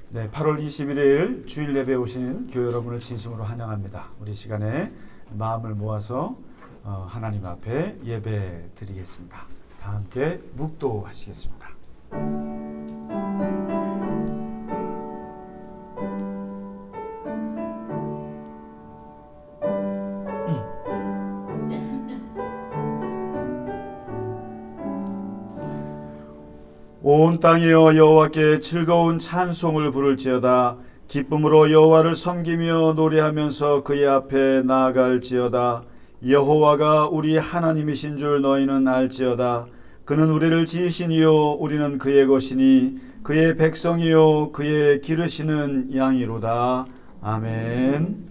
네, 8월 21일 주일 예배 오신 교회 여러분을 진심으로 환영합니다. 우리 시간에 마음을 모아서 하나님 앞에 예배 드리겠습니다. 다 함께 묵도하시겠습니다. 온 땅이여 여호와께 즐거운 찬송을 부를지어다. 기쁨으로 여호와를 섬기며 노래하면서 그의 앞에 나아갈지어다. 여호와가 우리 하나님이신 줄 너희는 알지어다. 그는 우리를 지으신 이요 우리는 그의 것이니 그의 백성이요 그의 기르시는 양이로다. 아멘.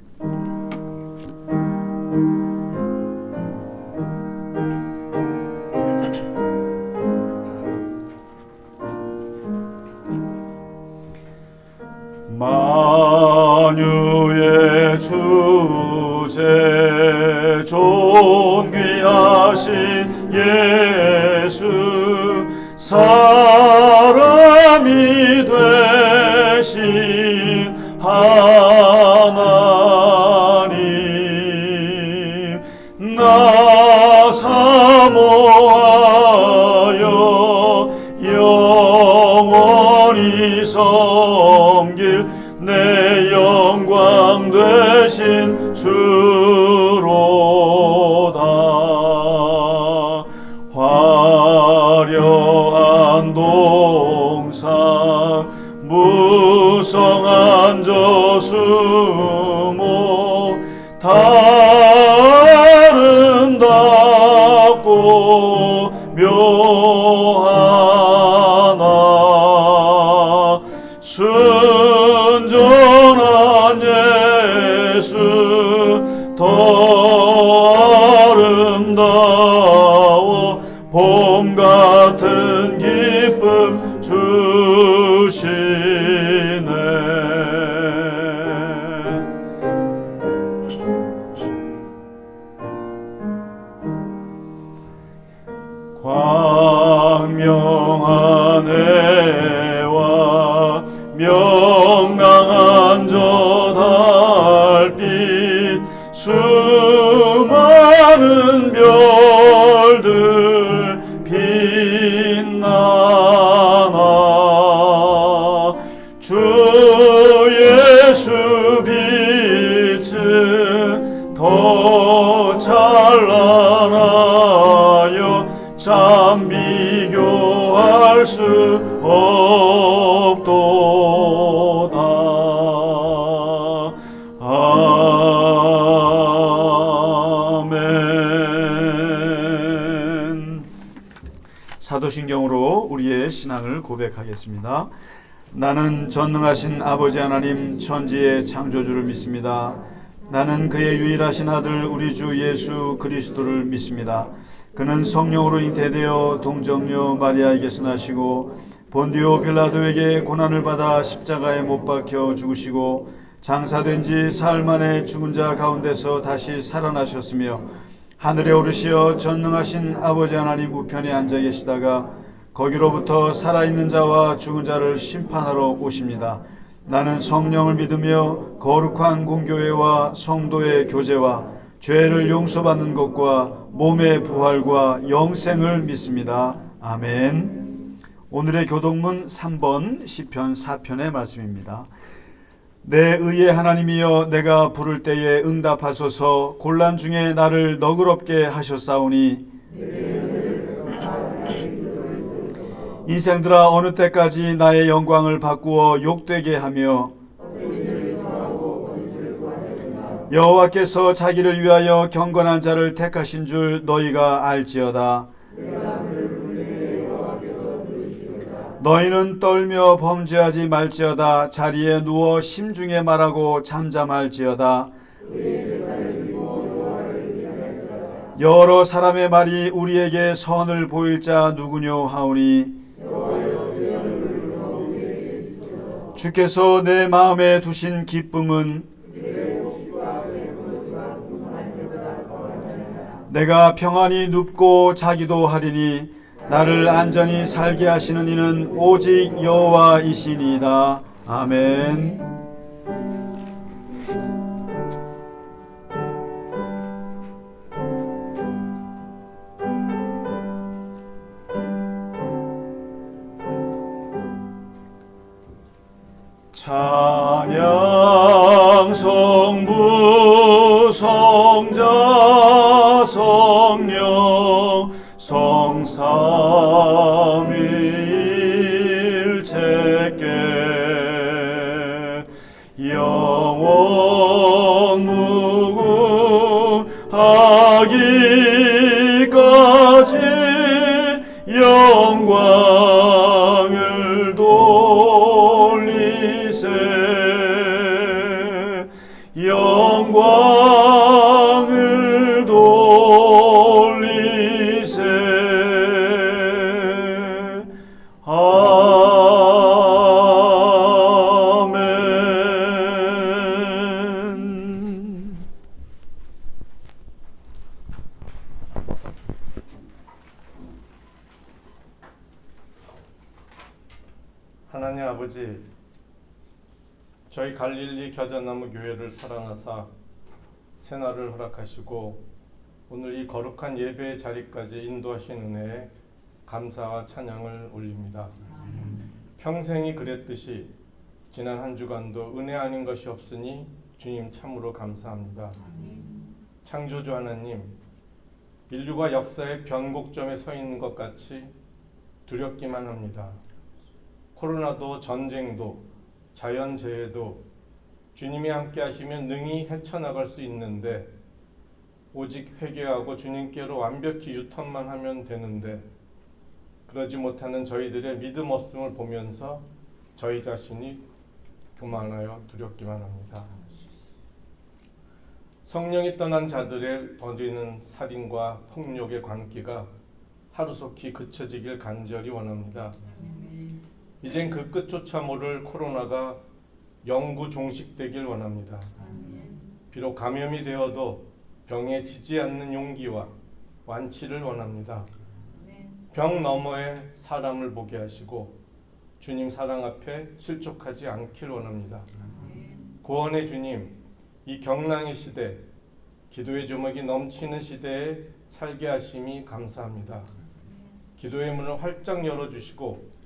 만유의 주제 존귀하신 예수 사람이 되신 하나님 나 사모하여 영원히 섬길 내 영광 되신 주로다. 화려한 동상 무성한 저수목 아름답고 묘하나 순전한 예수 더 아름다워 봄 같은 기쁨 주시네. 광명한 해와 명랑한 저 달빛 수많은 별들 빛나나 주 예수 빛은 더 찬란하여 참 비교할 수 없도다. 아멘. 사도신경으로 우리의 신앙을 고백하겠습니다. 나는 전능하신 아버지 하나님 천지의 창조주를 믿습니다. 나는 그의 유일하신 아들 우리 주 예수 그리스도를 믿습니다. 그는 성령으로 잉태되어 동정녀 마리아에게서 나시고 본디오 빌라도에게 고난을 받아 십자가에 못 박혀 죽으시고 장사된 지 사흘 만에 죽은 자 가운데서 다시 살아나셨으며 하늘에 오르시어 전능하신 아버지 하나님 우편에 앉아 계시다가 거기로부터 살아있는 자와 죽은 자를 심판하러 오십니다. 나는 성령을 믿으며 거룩한 공교회와 성도의 교제와 죄를 용서받는 것과 몸의 부활과 영생을 믿습니다. 아멘. 오늘의 교독문 3번 시편 4편의 말씀입니다. 내 의의 하나님이여 내가 부를 때에 응답하소서. 곤란 중에 나를 너그럽게 하셨사오니 인생들아 어느 때까지 나의 영광을 바꾸어 욕되게 하며 여호와께서 자기를 위하여 경건한 자를 택하신 줄 너희가 알지어다. 너희는 떨며 범죄하지 말지어다. 자리에 누워 심중에 말하고 잠잠할지어다. 여러 사람의 말이 우리에게 선을 보일 자 누구뇨 하오니 주께서 내 마음에 두신 기쁨은 내가 평안히 눕고 자기도 하리니 나를 안전히 살게 하시는 이는 오직 여호와이시니이다. 아멘. 찬양 성부 성자 성령 성삼위일체께 영원 무궁하기까지 영광을 영광을 돌리세. 아멘. 하나님 아버지, 저희 갈릴리 겨자나무 교회를 사랑하사 새날을 허락하시고 오늘 이 거룩한 예배의 자리까지 인도하신 은혜에 감사와 찬양을 올립니다. 평생이 그랬듯이 지난 한 주간도 은혜 아닌 것이 없으니 주님 참으로 감사합니다. 창조주 하나님, 인류가 역사의 변곡점에 서 있는 것 같이 두렵기만 합니다. 코로나도 전쟁도 자연재해도 주님이 함께 하시면 능히 헤쳐나갈 수 있는데 오직 회개하고 주님께로 완벽히 유턴만 하면 되는데 그러지 못하는 저희들의 믿음 없음을 보면서 저희 자신이 교만하여 두렵기만 합니다. 성령이 떠난 자들의 벌이는 살인과 폭력의 광기가 하루속히 그쳐지길 간절히 원합니다. 이젠 그 끝조차 모를 코로나가 영구 종식되길 원합니다. 비록 감염이 되어도 병에 지지 않는 용기와 완치를 원합니다. 병 너머에 사람을 보게 하시고 주님 사랑 앞에 실족하지 않길 원합니다. 구원의 주님, 이 경랑의 시대, 기도의 주먹이 넘치는 시대에 살게 하심이 감사합니다. 기도의 문을 활짝 열어주시고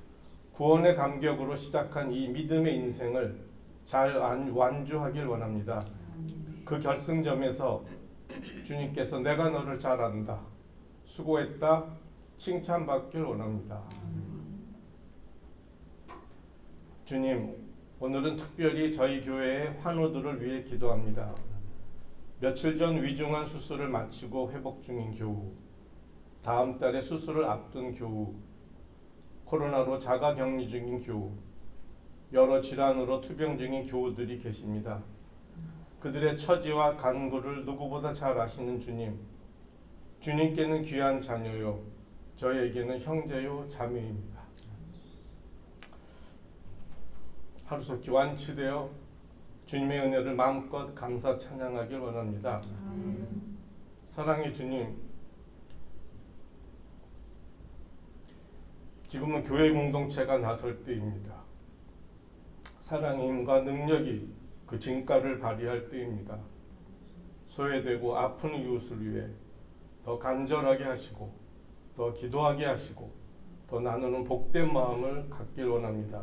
구원의 감격으로 시작한 이 믿음의 인생을 잘 완주하길 원합니다. 그 결승점에서 주님께서 내가 너를 잘 안다, 수고했다 칭찬받길 원합니다. 주님, 오늘은 특별히 저희 교회의 환우들을 위해 기도합니다. 며칠 전 위중한 수술을 마치고 회복 중인 교우, 다음 달에 수술을 앞둔 교우, 코로나로 자가 격리 중인 교우, 여러 질환으로 투병 중인 교우들이 계십니다. 그들의 처지와 간구를 누구보다 잘 아시는 주님, 주님께는 귀한 자녀요, 저희에게는 형제요 자매입니다. 하루속히 완치되어 주님의 은혜를 마음껏 감사 찬양하길 원합니다. 사랑의 주님, 지금은 교회 공동체가 나설 때입니다. 사랑의 힘과 능력이 그 진가를 발휘할 때입니다. 소외되고 아픈 이웃을 위해 더 간절하게 하시고 더 기도하게 하시고 더 나누는 복된 마음을 갖길 원합니다.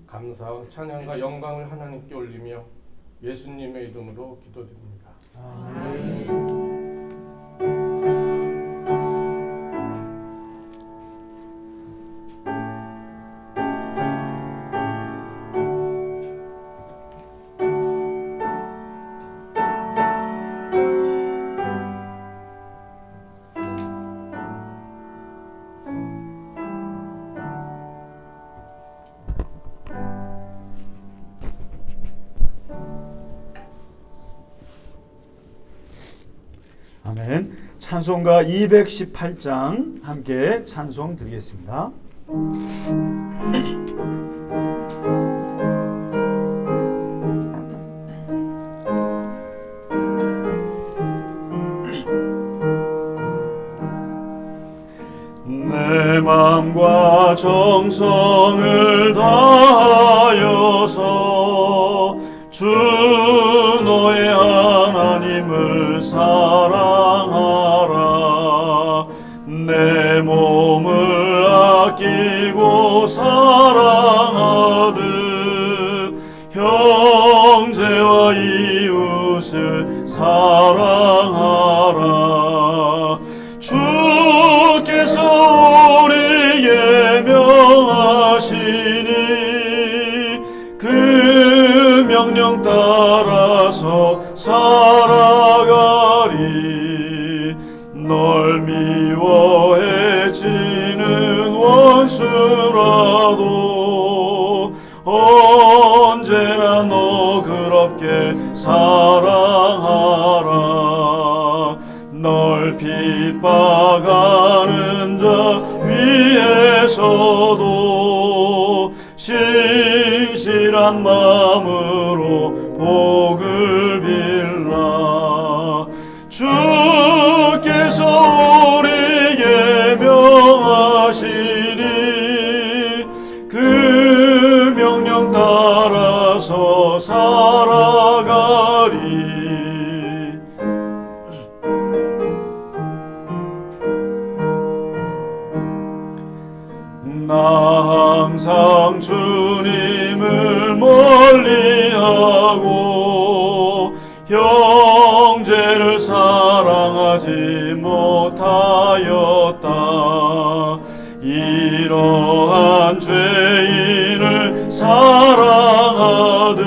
감사와 찬양과 영광을 하나님께 올리며 예수님의 이름으로 기도드립니다. 아멘. 아멘. 찬송가 218장 함께 찬송 드리겠습니다. 내 마음과 정성을 다하여 명령 따라서 살아가리. 널 미워해지는 원수라도 언제나 너 그렇게 사랑하라. 널 핍박하는 자 위에서도 신실한 마음으로 복을 빌라. 주께서 우리에게 명하시니 그 명령 따라서 살아가리. 나 항상 주님을 멀리하고 형제를 사랑하지 못하였다. 이러한 죄인을 사랑하듯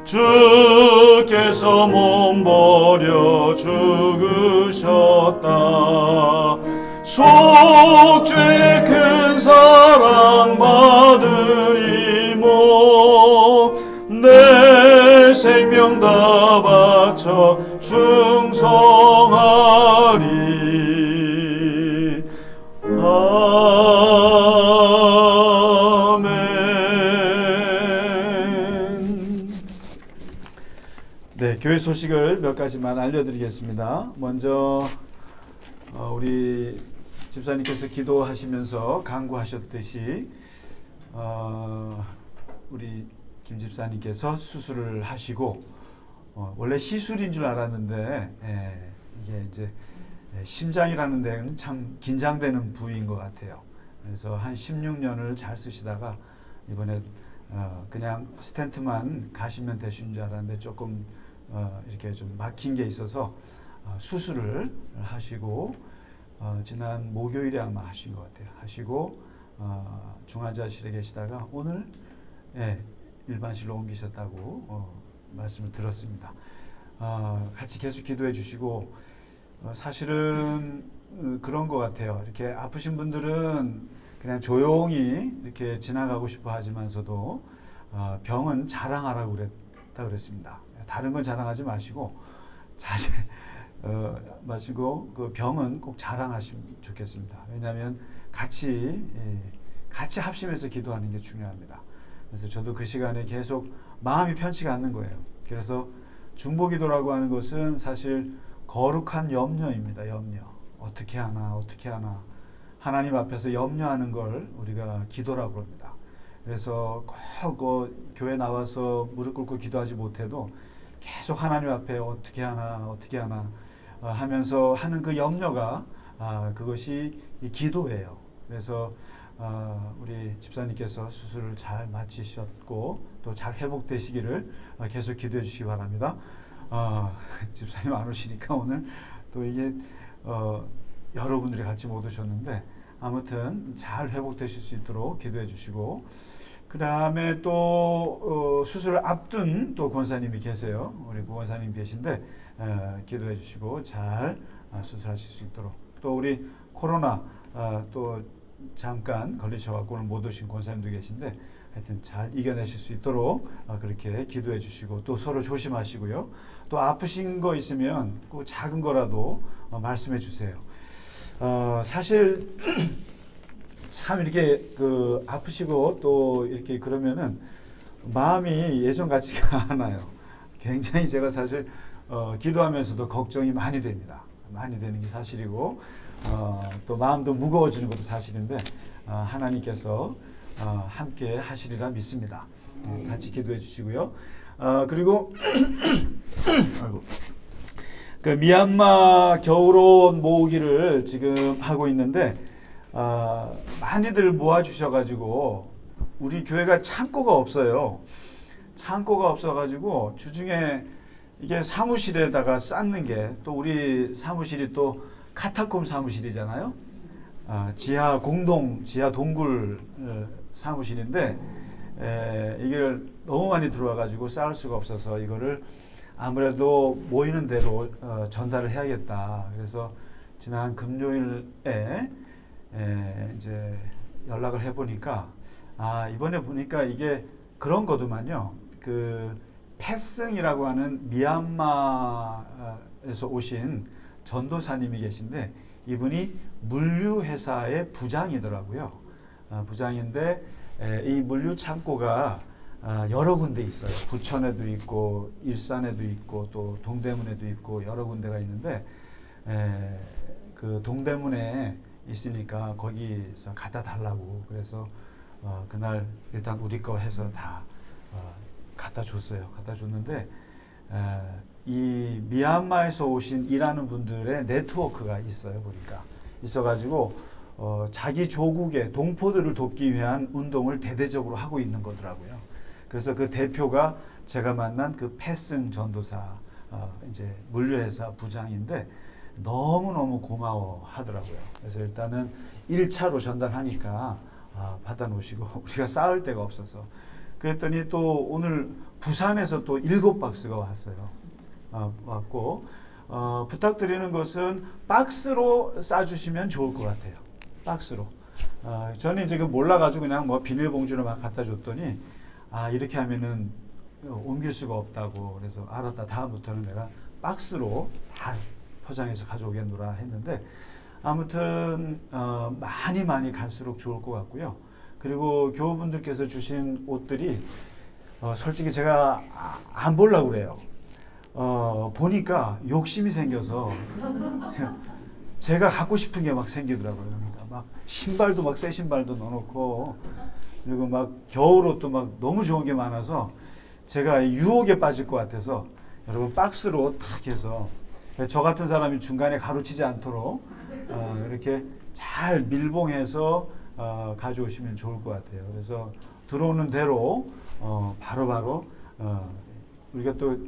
주께서 몸버려 죽으셨다. 속죄 큰 사랑 받으리모 내 생명 다 바쳐 충성하리. 아멘. 네, 교회 소식을 몇 가지만 알려드리겠습니다. 먼저 우리 집사님께서 기도하시면서 간구하셨듯이 우리 김 집사님께서 수술을 하시고 원래 시술인 줄 알았는데 이게 이제 심장이라는 데는 참 긴장되는 부위인 것 같아요. 그래서 한 16년을 잘 쓰시다가 이번에 그냥 스텐트만 가시면 되신 줄 알았는데 조금 이렇게 좀 막힌 게 있어서 수술을 하시고 지난 목요일에 아마 하신 것 같아요. 하시고 중환자실에 계시다가 오늘 일반실로 옮기셨다고 말씀을 들었습니다. 같이 계속 기도해 주시고 사실은 그런 것 같아요. 이렇게 아프신 분들은 그냥 조용히 이렇게 지나가고 싶어 하지만서도 병은 자랑하라고 그랬습니다. 다른 건 자랑하지 마시고 자신 마시고 그 병은 꼭 자랑하시면 좋겠습니다. 왜냐하면 같이 합심해서 기도하는 게 중요합니다. 그래서 저도 그 시간에 계속 마음이 편치가 않는 거예요. 그래서 중보기도라고 하는 것은 사실 거룩한 염려입니다. 염려. 어떻게 하나 하나님 앞에서 염려하는 걸 우리가 기도라고 합니다. 그래서 꼭 교회 나와서 무릎 꿇고 기도하지 못해도 계속 하나님 앞에 어떻게 하나 하면서 하는 그 염려가 그것이 이 기도예요. 그래서 우리 집사님께서 수술을 잘 마치셨고 또 잘 회복되시기를 계속 기도해 주시기 바랍니다. 집사님 안 오시니까 오늘 또 이게 여러분들이 같이 못 오셨는데 아무튼 잘 회복되실 수 있도록 기도해 주시고 그 다음에 또 수술을 앞둔 또 권사님이 계세요. 우리 권사님 계신데 기도해 주시고 잘 수술하실 수 있도록 또 우리 코로나 또 잠깐 걸리셔갖고 오늘 못 오신 권사님도 계신데 하여튼 잘 이겨내실 수 있도록 그렇게 기도해 주시고 또 서로 조심하시고요. 또 아프신 거 있으면 꼭 작은 거라도 말씀해 주세요. 사실 참 이렇게 아프시고 또 이렇게 그러면은 마음이 예전 같지가 않아요. 굉장히 제가 사실 기도하면서도 걱정이 많이 됩니다. 많이 되는 게 사실이고 또 마음도 무거워지는 것도 사실인데 하나님께서 함께 하시리라 믿습니다. 같이 기도해 주시고요. 그리고 그 미얀마 겨울옷 모으기를 지금 하고 있는데 많이들 모아주셔가지고 우리 교회가 창고가 없어요. 창고가 없어가지고 주중에 이게 사무실에다가 쌓는 게 또 우리 사무실이 또 카타콤 사무실이잖아요. 지하 동굴 사무실인데 이걸 너무 많이 들어와가지고 쌓을 수가 없어서 이거를 아무래도 모이는 대로 전달을 해야겠다. 그래서 지난 금요일에 이제 연락을 해보니까 이번에 보니까 이게 그런 거더만요. 그 패승이라고 하는 미얀마에서 오신 전도사님이 계신데 이분이 물류회사의 부장이더라고요. 부장인데 이 물류 창고가 여러 군데 있어요. 부천에도 있고 일산에도 있고 또 동대문에도 있고 여러 군데가 있는데 그 동대문에 있으니까 거기서 갖다 달라고 그래서 그날 일단 우리 거 해서 다 갖다 줬어요. 갖다 줬는데 이 미얀마에서 오신 일하는 분들의 네트워크가 있어요. 보니까 있어가지고 자기 조국의 동포들을 돕기 위한 운동을 대대적으로 하고 있는 거더라고요. 그래서 그 대표가 제가 만난 그 패승 전도사 이제 물류회사 부장인데 너무너무 고마워하더라고요. 그래서 일단은 1차로 전달하니까 받아 놓으시고 우리가 쌓을 데가 없어서 그랬더니 또 오늘 부산에서 또 7박스가 왔어요. 왔고 부탁드리는 것은 박스로 싸주시면 좋을 것 같아요. 박스로. 저는 지금 몰라가지고 그냥 뭐 비닐봉지로 막 갖다 줬더니 이렇게 하면은 옮길 수가 없다고 그래서 알았다. 다음부터는 내가 박스로 다 포장해서 가져오겠노라 했는데 아무튼 많이 갈수록 좋을 것 같고요. 그리고 교우분들께서 주신 옷들이 솔직히 제가 안 보려고 그래요. 보니까 욕심이 생겨서 제가 갖고 싶은 게 막 생기더라고요. 그러니까 막 신발도 막 새 신발도 넣어놓고 그리고 막 겨울옷도 막 너무 좋은 게 많아서 제가 유혹에 빠질 것 같아서 여러분 박스로 탁 해서 저 같은 사람이 중간에 가로치지 않도록 이렇게 잘 밀봉해서 가져오시면 좋을 것 같아요. 그래서 들어오는 대로 바로바로 우리가 또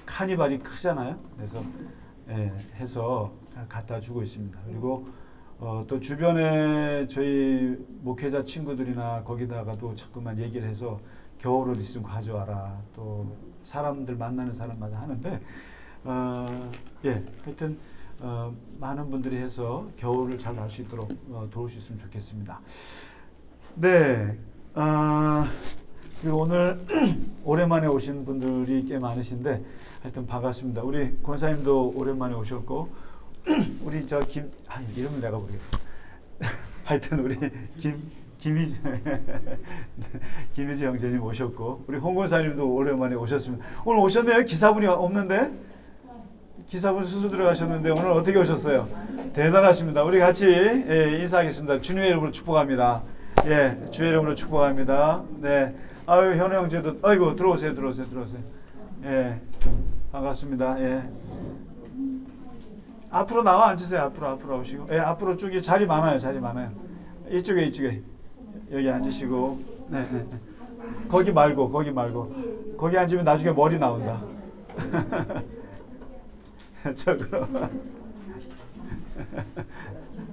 카니발이 크잖아요. 그래서 해서 갖다 주고 있습니다. 그리고 또 주변에 저희 목회자 친구들이나 거기다가도 자꾸만 얘기를 해서 겨울옷 있으면 가져와라. 또 사람들 만나는 사람마다 하는데 하여튼 많은 분들이 해서 겨울을 잘 날 수 있도록 도우셨으면 좋겠습니다. 네. 그리고 오늘 오랜만에 오신 분들이 꽤 많으신데 하여튼 반갑습니다. 우리 권사님도 오랜만에 오셨고 우리 이름을 내가 모르겠어. 하여튼 우리 김희주 형제님 오셨고 우리 홍 권사님도 오랜만에 오셨습니다. 오늘 오셨네요. 기사분이 없는데 기사분 수술 들어가셨는데 오늘 어떻게 오셨어요? 대단하십니다. 우리 같이 인사하겠습니다. 주님의 이름으로 축복합니다. 주의 이름으로 축복합니다. 네. 현우 형제도 아이고 들어오세요. 반갑습니다. 앞으로 나와 앉으세요. 앞으로 오시고. 앞으로 쭉 자리 많아요. 이쪽에 여기 앉으시고. 네. 거기 말고. 거기 앉으면 나중에 머리 나온다. 저거.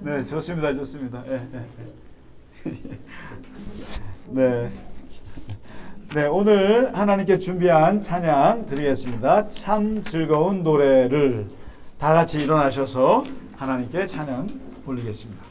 네, 좋습니다. 네. 네, 오늘 하나님께 준비한 찬양 드리겠습니다. 참 즐거운 노래를 다 같이 일어나셔서 하나님께 찬양 올리겠습니다.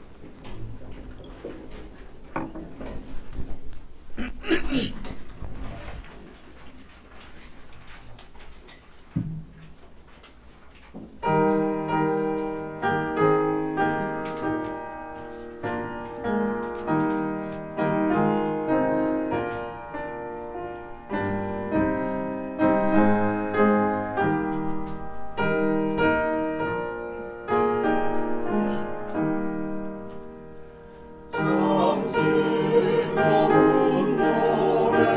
참 즐거운 노래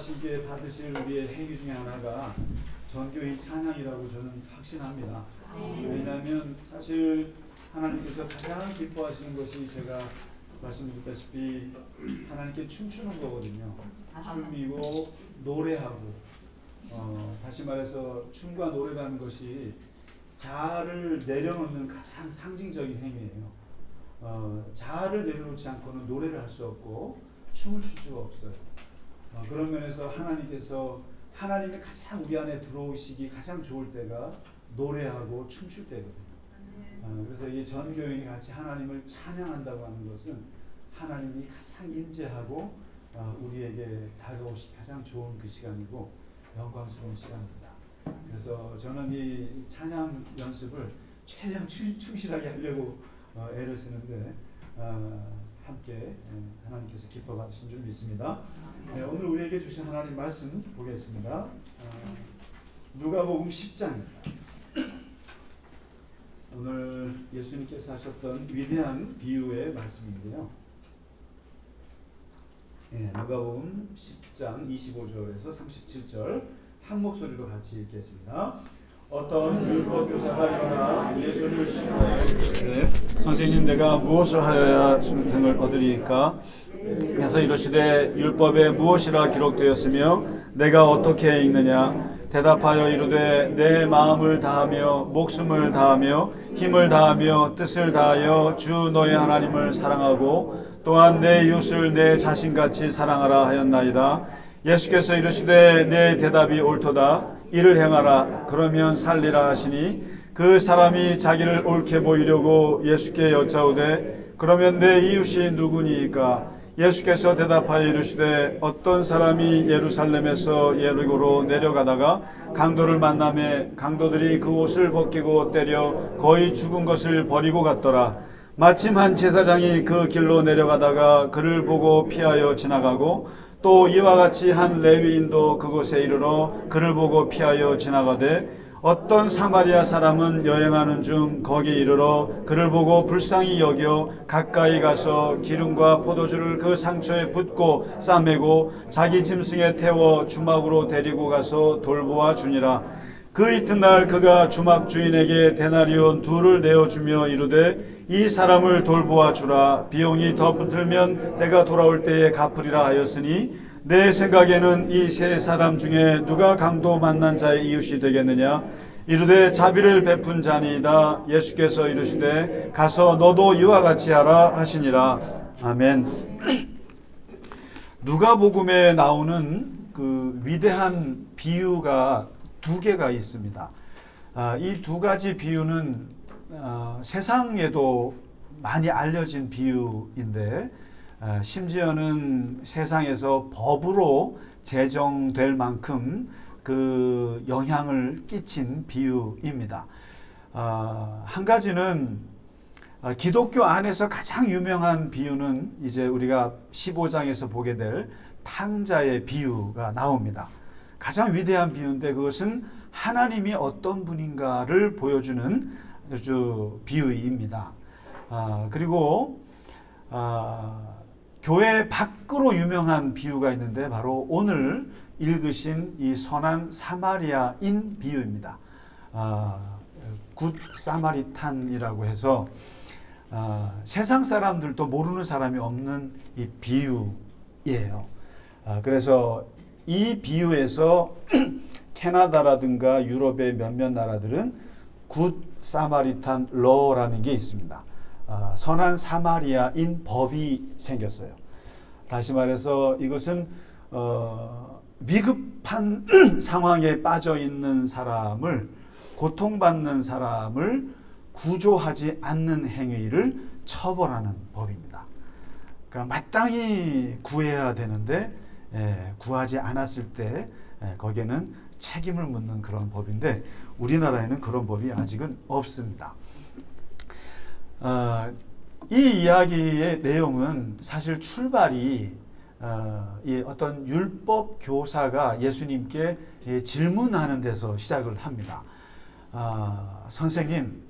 기뻐하시게 받으실 우리의 행위 중에 하나가 전교인 찬양이라고 저는 확신합니다. 왜냐하면 사실 하나님께서 가장 기뻐하시는 것이 제가 말씀드렸다시피 하나님께 춤추는 거거든요. 춤이고 노래하고 다시 말해서 춤과 노래라는 것이 자아를 내려놓는 가장 상징적인 행위예요. 자아를 내려놓지 않고는 노래를 할 수 없고 춤을 출 수가 없어요. 그런 면에서 하나님께서 하나님이 가장 우리 안에 들어오시기 가장 좋을 때가 노래하고 춤출 때거든요. 그래서 이 전교인이 같이 하나님을 찬양한다고 하는 것은 하나님이 가장 임재하고 우리에게 다가오시기 가장 좋은 그 시간이고 영광스러운 시간입니다. 그래서 저는 이 찬양 연습을 최대한 충실하게 하려고 애를 쓰는데 함께 하나님께서 기뻐 받으신 줄 믿습니다. 오늘 우리에게 주신 하나님 말씀 보겠습니다. 누가복음 10장입니다. 오늘 예수님께서 하셨던 위대한 비유의 말씀인데요. 누가복음 10장 25절에서 37절 한 목소리로 같이 읽겠습니다. 어떤 율법 교사가 일어나 예수를 시험하여 선생님 내가 무엇을 하여야 승을 얻으리까? 그래서 이르시되 율법에 무엇이라 기록되었으며 내가 어떻게 읽느냐? 대답하여 이르되 내 마음을 다하며 목숨을 다하며 힘을 다하며 뜻을 다하여 주 너의 하나님을 사랑하고 또한 내 이웃을 내 자신같이 사랑하라 하였나이다. 예수께서 이르시되 내 대답이 옳도다. 이를 행하라. 그러면 살리라 하시니 그 사람이 자기를 옳게 보이려고 예수께 여짜오되 그러면 내 이웃이 누구니이까? 예수께서 대답하여 이르시되 어떤 사람이 예루살렘에서 예리고로 내려가다가 강도를 만나매 강도들이 그 옷을 벗기고 때려 거의 죽은 것을 버리고 갔더라. 마침 한 제사장이 그 길로 내려가다가 그를 보고 피하여 지나가고 또 이와 같이 한 레위인도 그곳에 이르러 그를 보고 피하여 지나가되 어떤 사마리아 사람은 여행하는 중 거기 이르러 그를 보고 불쌍히 여겨 가까이 가서 기름과 포도주를 그 상처에 붓고 싸매고 자기 짐승에 태워 주막으로 데리고 가서 돌보아 주니라. 그 이튿날 그가 주막 주인에게 데나리온 2를 내어주며 이르되 이 사람을 돌보아 주라. 비용이 더 붙으면 내가 돌아올 때에 갚으리라 하였으니 내 생각에는 이 세 사람 중에 누가 강도 만난 자의 이웃이 되겠느냐? 이르되 자비를 베푼 자니이다. 예수께서 이르시되 가서 너도 이와 같이 하라 하시니라. 아멘. 누가복음에 나오는 그 위대한 비유가 2개가 있습니다. 이 2가지 비유는 세상에도 많이 알려진 비유인데 심지어는 세상에서 법으로 제정될 만큼 그 영향을 끼친 비유입니다. 한 가지는 기독교 안에서 가장 유명한 비유는 이제 우리가 15장에서 보게 될 탕자의 비유가 나옵니다. 가장 위대한 비유인데 그것은 하나님이 어떤 분인가를 보여주는 아주 비유입니다. 그리고 교회 밖으로 유명한 비유가 있는데 바로 오늘 읽으신 이 선한 사마리아인 비유입니다. 굿 사마리탄이라고 해서 세상 사람들도 모르는 사람이 없는 이 비유예요. 그래서 이 비유에서 캐나다라든가 유럽의 몇몇 나라들은 굿 사마리탄 러라는 게 있습니다. 선한 사마리아인 법이 생겼어요. 다시 말해서 이것은 위급한 상황에 빠져 있는 사람을, 고통받는 사람을 구조하지 않는 행위를 처벌하는 법입니다. 그러니까 마땅히 구해야 되는데 구하지 않았을 때 거기에는 책임을 묻는 그런 법인데 우리나라에는 그런 법이 아직은 없습니다. 이 이야기의 내용은 사실 출발이 이 어떤 율법 교사가 예수님께 질문하는 데서 시작을 합니다. 선생님,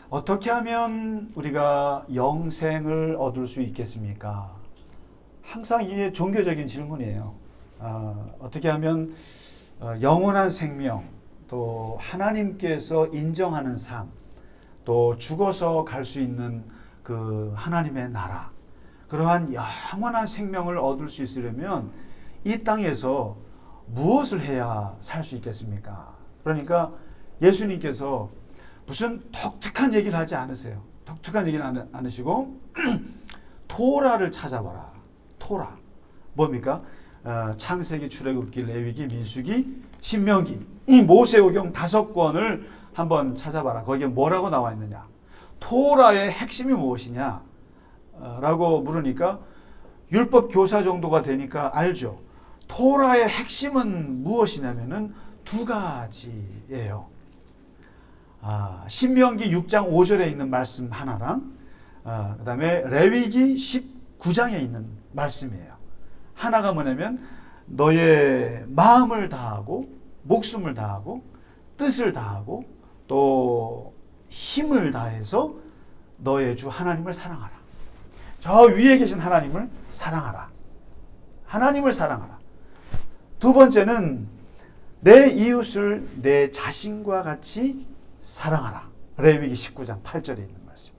어떻게 하면 우리가 영생을 얻을 수 있겠습니까? 항상 이게 종교적인 질문이에요. 어떻게 하면 영원한 생명, 또 하나님께서 인정하는 삶, 또 죽어서 갈 수 있는 그 하나님의 나라, 그러한 영원한 생명을 얻을 수 있으려면 이 땅에서 무엇을 해야 살 수 있겠습니까? 그러니까 예수님께서 무슨 독특한 얘기를 하지 않으세요. 독특한 얘기를 않으시고 토라를 찾아봐라. 토라. 뭡니까? 창세기, 출애굽기, 레위기, 민수기, 신명기, 이 모세오경 5권을 한번 찾아봐라. 거기에 뭐라고 나와 있느냐? 토라의 핵심이 무엇이냐? 라고 물으니까 율법 교사 정도가 되니까 알죠. 토라의 핵심은 무엇이냐면은 2가지예요. 신명기 6장 5절에 있는 말씀 하나랑 그 다음에 레위기 19장에 있는 말씀이에요. 하나가 뭐냐면 너의 마음을 다하고 목숨을 다하고 뜻을 다하고 또 힘을 다해서 너의 주 하나님을 사랑하라. 저 위에 계신 하나님을 사랑하라. 하나님을 사랑하라. 2번째는 내 이웃을 내 자신과 같이 사랑하라. 레위기 19장 8절에 있는 말씀.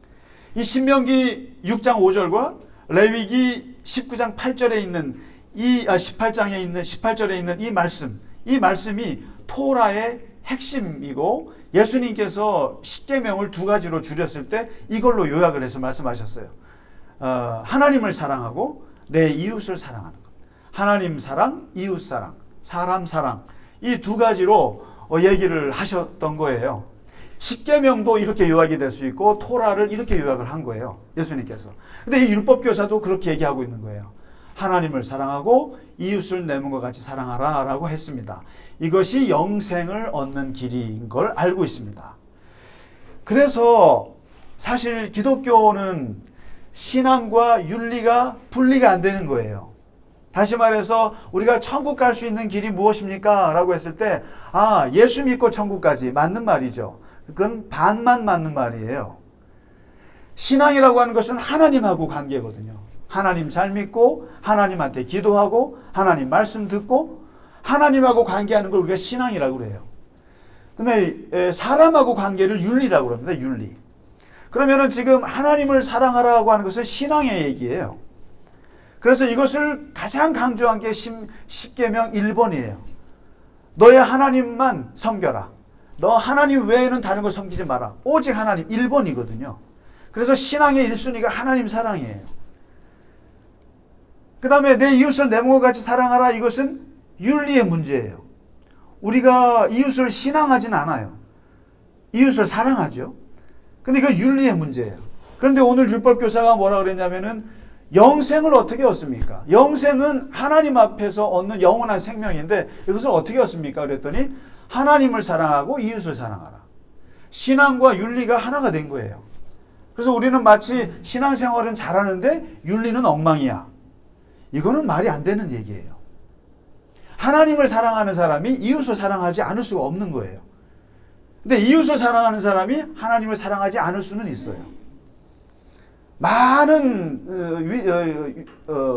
이 신명기 6장 5절과 레위기 19장 8절에 있는 18절에 있는 이 말씀이 토라의 핵심이고 예수님께서 십계명을 2가지로 줄였을 때 이걸로 요약을 해서 말씀하셨어요. 하나님을 사랑하고 내 이웃을 사랑하는 것. 하나님 사랑, 이웃 사랑, 사람 사랑. 이 2가지로 얘기를 하셨던 거예요. 십계명도 이렇게 요약이 될 수 있고 토라를 이렇게 요약을 한 거예요. 예수님께서. 근데 이 율법교사도 그렇게 얘기하고 있는 거예요. 하나님을 사랑하고 이웃을 내 몸과 같이 사랑하라 라고 했습니다. 이것이 영생을 얻는 길인 걸 알고 있습니다. 그래서 사실 기독교는 신앙과 윤리가 분리가 안 되는 거예요. 다시 말해서 우리가 천국 갈 수 있는 길이 무엇입니까? 라고 했을 때 예수 믿고 천국 가지. 맞는 말이죠. 그건 반만 맞는 말이에요. 신앙이라고 하는 것은 하나님하고 관계거든요. 하나님 잘 믿고 하나님한테 기도하고 하나님 말씀 듣고 하나님하고 관계하는 걸 우리가 신앙이라고 그래요. 그다음에 사람하고 관계를 윤리라고 합니다. 윤리. 그러면은 지금 하나님을 사랑하라고 하는 것은 신앙의 얘기예요. 그래서 이것을 가장 강조한 게 십계명 1번이에요. 너의 하나님만 섬겨라. 너 하나님 외에는 다른 걸 섬기지 마라. 오직 하나님 1번이거든요. 그래서 신앙의 1순위가 하나님 사랑이에요. 그 다음에 내 이웃을 내 몸과 같이 사랑하라. 이것은 윤리의 문제예요. 우리가 이웃을 신앙하진 않아요. 이웃을 사랑하죠. 근데 이거 윤리의 문제예요. 그런데 오늘 율법교사가 뭐라 그랬냐면은 영생을 어떻게 얻습니까? 영생은 하나님 앞에서 얻는 영원한 생명인데 이것을 어떻게 얻습니까? 그랬더니 하나님을 사랑하고 이웃을 사랑하라. 신앙과 윤리가 하나가 된 거예요. 그래서 우리는 마치 신앙생활은 잘하는데 윤리는 엉망이야. 이거는 말이 안 되는 얘기예요. 하나님을 사랑하는 사람이 이웃을 사랑하지 않을 수가 없는 거예요. 근데 이웃을 사랑하는 사람이 하나님을 사랑하지 않을 수는 있어요. 많은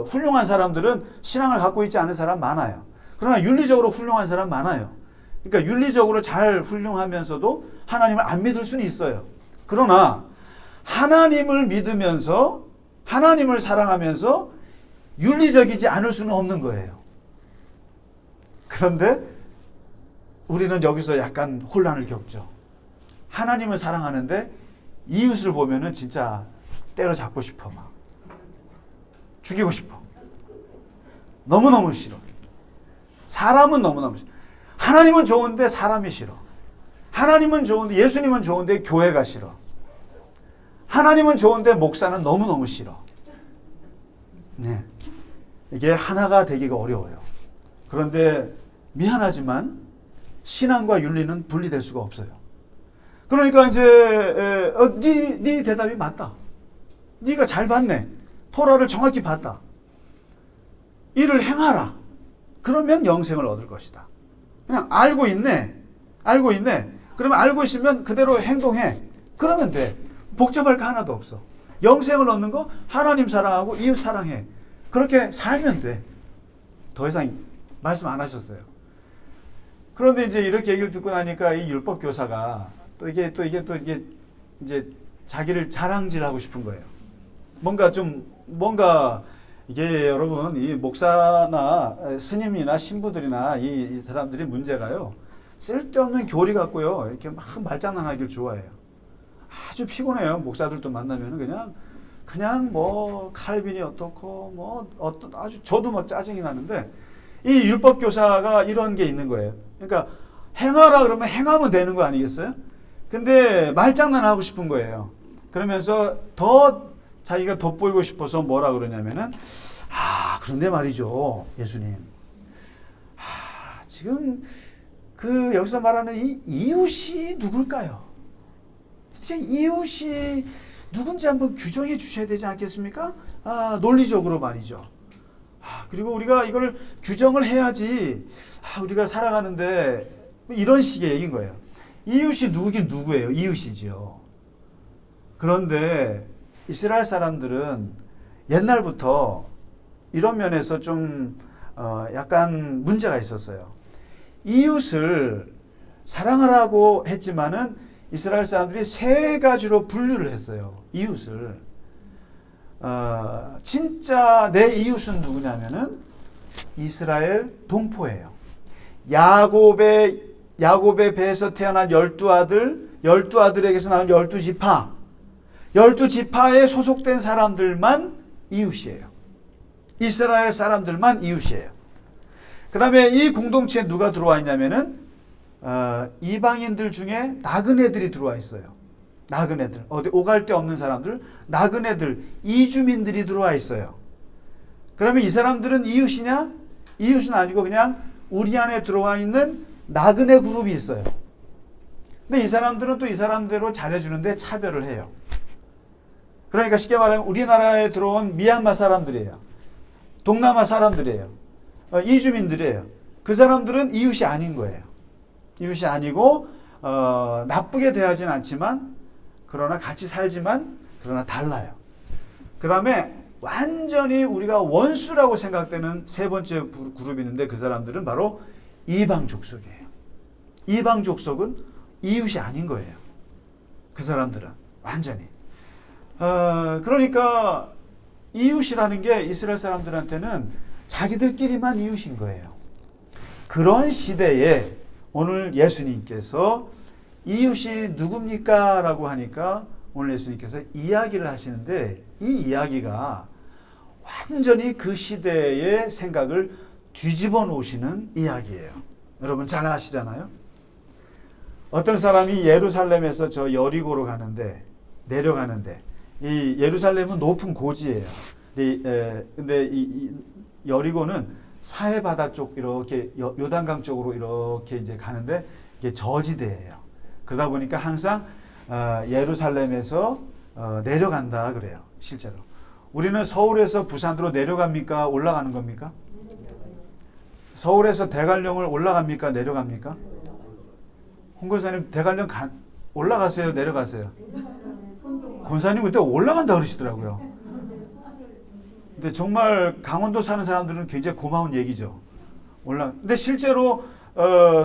훌륭한 사람들은 신앙을 갖고 있지 않은 사람 많아요. 그러나 윤리적으로 훌륭한 사람 많아요. 그러니까 윤리적으로 잘 훌륭하면서도 하나님을 안 믿을 수는 있어요. 그러나 하나님을 믿으면서 하나님을 사랑하면서 윤리적이지 않을 수는 없는 거예요. 그런데 우리는 여기서 약간 혼란을 겪죠. 하나님을 사랑하는데 이웃을 보면은 진짜 때려잡고 싶어. 막 죽이고 싶어. 너무너무 싫어. 사람은 너무너무 싫어. 하나님은 좋은데 사람이 싫어. 하나님은 좋은데 예수님은 좋은데 교회가 싫어. 하나님은 좋은데 목사는 너무너무 싫어. 네. 이게 하나가 되기가 어려워요. 그런데 미안하지만 신앙과 윤리는 분리될 수가 없어요. 그러니까 이제 네 대답이 맞다. 네가 잘 봤네. 토라를 정확히 봤다. 이를 행하라. 그러면 영생을 얻을 것이다. 그냥 알고 있네. 그러면 알고 있으면 그대로 행동해. 그러면 돼. 복잡할 거 하나도 없어. 영생을 얻는 거 하나님 사랑하고 이웃 사랑해. 그렇게 살면 돼. 더 이상 말씀 안 하셨어요. 그런데 이제 이렇게 얘기를 듣고 나니까 이 율법 교사가 또 이게 이제 자기를 자랑질하고 싶은 거예요. 뭔가 이게 여러분 이 목사나 스님이나 신부들이나 이 사람들이 문제가요. 쓸데없는 교리 갖고요. 이렇게 막 말장난하기를 좋아해요. 아주 피곤해요. 목사들도 만나면은 그냥 뭐 칼빈이 어떻고 뭐 어떤 아주 저도 막 짜증이 나는데 이 율법 교사가 이런 게 있는 거예요. 그러니까 행하라 그러면 행하면 되는 거 아니겠어요? 근데 말장난하고 싶은 거예요. 그러면서 더 자기가 돋보이고 싶어서 뭐라 그러냐면은 그런데 말이죠, 예수님. 지금 그 여기서 말하는 이 이웃이 누굴까요? 이웃이 누군지 한번 규정해 주셔야 되지 않겠습니까? 논리적으로 말이죠. 그리고 우리가 이걸 규정을 해야지 우리가 살아가는데 이런 식의 얘기인 거예요. 이웃이 누구긴 누구예요? 이웃이죠. 그런데 이스라엘 사람들은 옛날부터 이런 면에서 좀 약간 문제가 있었어요. 이웃을 사랑하라고 했지만은 이스라엘 사람들이 세 가지로 분류를 했어요. 이웃을. 진짜 내 이웃은 누구냐면은 이스라엘 동포예요. 야곱의 배에서 태어난 12아들, 12아들에게서 나온 12지파, 12지파에 소속된 사람들만 이웃이에요. 이스라엘 사람들만 이웃이에요. 그 다음에 이 공동체에 누가 들어와 있냐면은 이방인들 중에 나그네들이 들어와 있어요. 나그네들, 어디 오갈 데 없는 사람들, 나그네들, 이주민들이 들어와 있어요. 그러면 이 사람들은 이웃이냐? 이웃은 아니고 그냥 우리 안에 들어와 있는 나그네 그룹이 있어요. 근데 이 사람들은 또 이 사람대로 잘해주는데 차별을 해요. 그러니까 쉽게 말하면 우리나라에 들어온 미얀마 사람들이에요. 동남아 사람들이에요. 이주민들이에요. 그 사람들은 이웃이 아닌 거예요. 이웃이 아니고 나쁘게 대하진 않지만 그러나 같이 살지만 그러나 달라요. 그 다음에 완전히 우리가 원수라고 생각되는 세 번째 그룹이 있는데 그 사람들은 바로 이방 족속이에요. 이방 족속은 이웃이 아닌 거예요. 그 사람들은 완전히. 그러니까 이웃이라는 게 이스라엘 사람들한테는 자기들끼리만 이웃인 거예요. 그런 시대에 오늘 예수님께서 이웃이 누굽니까? 라고 하니까 오늘 예수님께서 이야기를 하시는데 이 이야기가 완전히 그 시대의 생각을 뒤집어 놓으시는 이야기예요. 여러분 잘 아시잖아요. 어떤 사람이 예루살렘에서 저 여리고로 내려가는데 이 예루살렘은 높은 고지예요. 근데 이 여리고는 사해바다 쪽 이렇게 요단강 쪽으로 이렇게 이제 가는데 이게 저지대예요. 그러다 보니까 항상 예루살렘에서 내려간다 그래요. 실제로. 우리는 서울에서 부산으로 내려갑니까? 올라가는 겁니까? 서울에서 대관령을 올라갑니까? 내려갑니까? 홍 권사님 대관령 올라가세요? 내려가세요? 권사님 그때 올라간다 그러시더라고요. 근데 정말 강원도 사는 사람들은 굉장히 고마운 얘기죠. 근데 실제로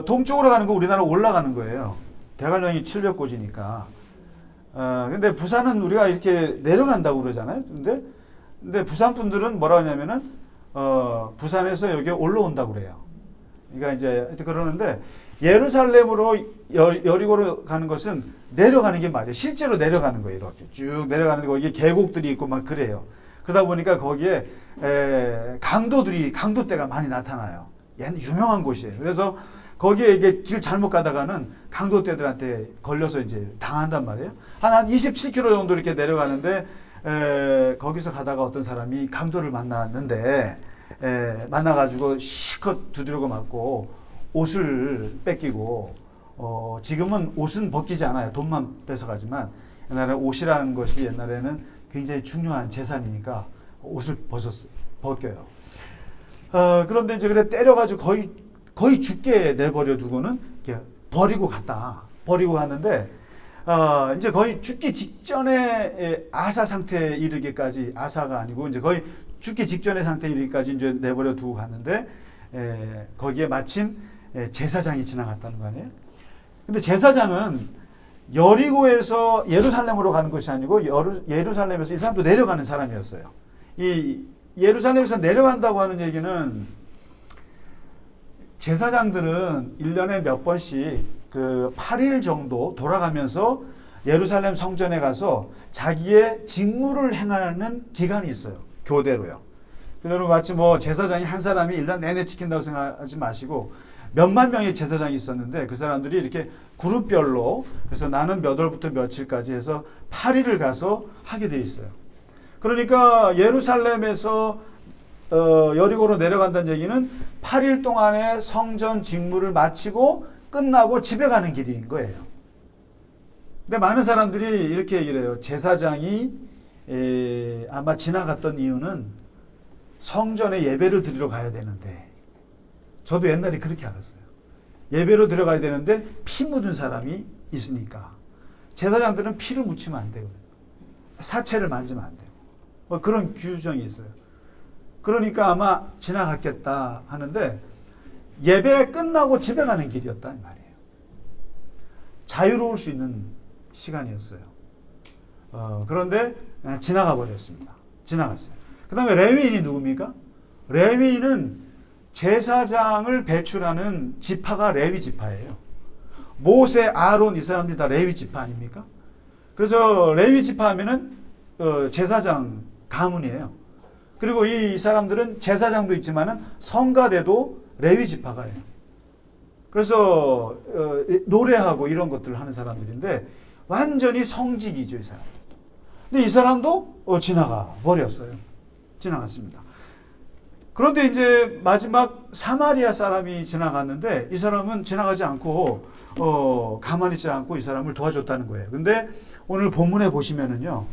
동쪽으로 가는 거 우리나라 올라가는 거예요. 대관령이 700고지니까. 근데 부산은 우리가 이렇게 내려간다고 그러잖아요. 근데 부산 분들은 뭐라 하냐면은 부산에서 여기 올라온다고 그래요. 그러니까 이제 그러는데 예루살렘으로 여리고로 가는 것은 내려가는 게 맞아요. 실제로 내려가는 거예요. 이렇게 쭉 내려가는 거 이게 계곡들이 있고 막 그래요. 그러다 보니까 거기에 강도대가 많이 나타나요. 얘는 유명한 곳이에요. 그래서 거기에 이게 길 잘못 가다가는 강도대들한테 걸려서 이제 당한단 말이에요. 한 27km 정도 이렇게 내려가는데 거기서 가다가 어떤 사람이 강도를 만났는데 만나가지고 실컷 두드려고 맞고 옷을 뺏기고 지금은 옷은 벗기지 않아요. 돈만 뺏어가지만 옛날에 옷이라는 것이 옛날에는 굉장히 중요한 재산이니까 옷을 벗겨요. 그런데 이제 그래 때려가지고 거의 죽게 내버려 두고는 이렇게 버리고 갔는데 이제 거의 죽기 직전에 아사 상태에 이르기까지 아사가 아니고 이제 거의 죽기 직전의 상태에 이르기까지 이제 내버려 두고 갔는데 거기에 마침 제사장이 지나갔다는 거 아니에요? 근데 제사장은 여리고에서 예루살렘으로 가는 것이 아니고 예루살렘에서 이 사람도 내려가는 사람이었어요. 이 예루살렘에서 내려간다고 하는 얘기는 제사장들은 1년에 몇 번씩 그 8일 정도 돌아가면서 예루살렘 성전에 가서 자기의 직무를 행하는 기간이 있어요. 교대로요. 여러분 마치 뭐 제사장이 한 사람이 1년 내내 지킨다고 생각하지 마시고 몇만 명의 제사장이 있었는데 그 사람들이 이렇게 그룹별로 그래서 나는 몇 월부터 며칠까지 해서 8일을 가서 하게 돼 있어요. 그러니까 예루살렘에서 여리고로 내려간다는 얘기는 8일 동안의 성전 직무를 마치고 끝나고 집에 가는 길인 거예요. 근데 많은 사람들이 이렇게 얘기를 해요. 제사장이 아마 지나갔던 이유는 성전에 예배를 드리러 가야 되는데, 저도 옛날에 그렇게 알았어요. 예배로 들어가야 되는데 피 묻은 사람이 있으니까 제사장들은 피를 묻히면 안 되거든요. 사체를 만지면 안 돼요. 뭐 그런 규정이 있어요. 그러니까 아마 지나갔겠다 하는데 예배 끝나고 집에 가는 길이었단 말이에요. 자유로울 수 있는 시간이었어요. 그런데 지나가 버렸습니다. 지나갔어요. 그 다음에 레위인이 누굽니까? 레위인은 제사장을 배출하는 지파가 레위 지파예요. 모세, 아론 이 사람들이 다 레위 지파 아닙니까? 그래서 레위 지파 하면은 제사장 가문이에요. 그리고 이 사람들은 제사장도 있지만은 성가대도 레위 지파가 해요. 그래서 노래하고 이런 것들을 하는 사람들인데 완전히 성직이죠, 이 사람. 근데 이 사람도 지나가 버렸어요. 지나갔습니다. 그런데 이제 마지막 사마리아 사람이 지나갔는데 이 사람은 지나가지 않고 가만히 있지 않고 이 사람을 도와줬다는 거예요. 근데 오늘 본문에 보시면은요,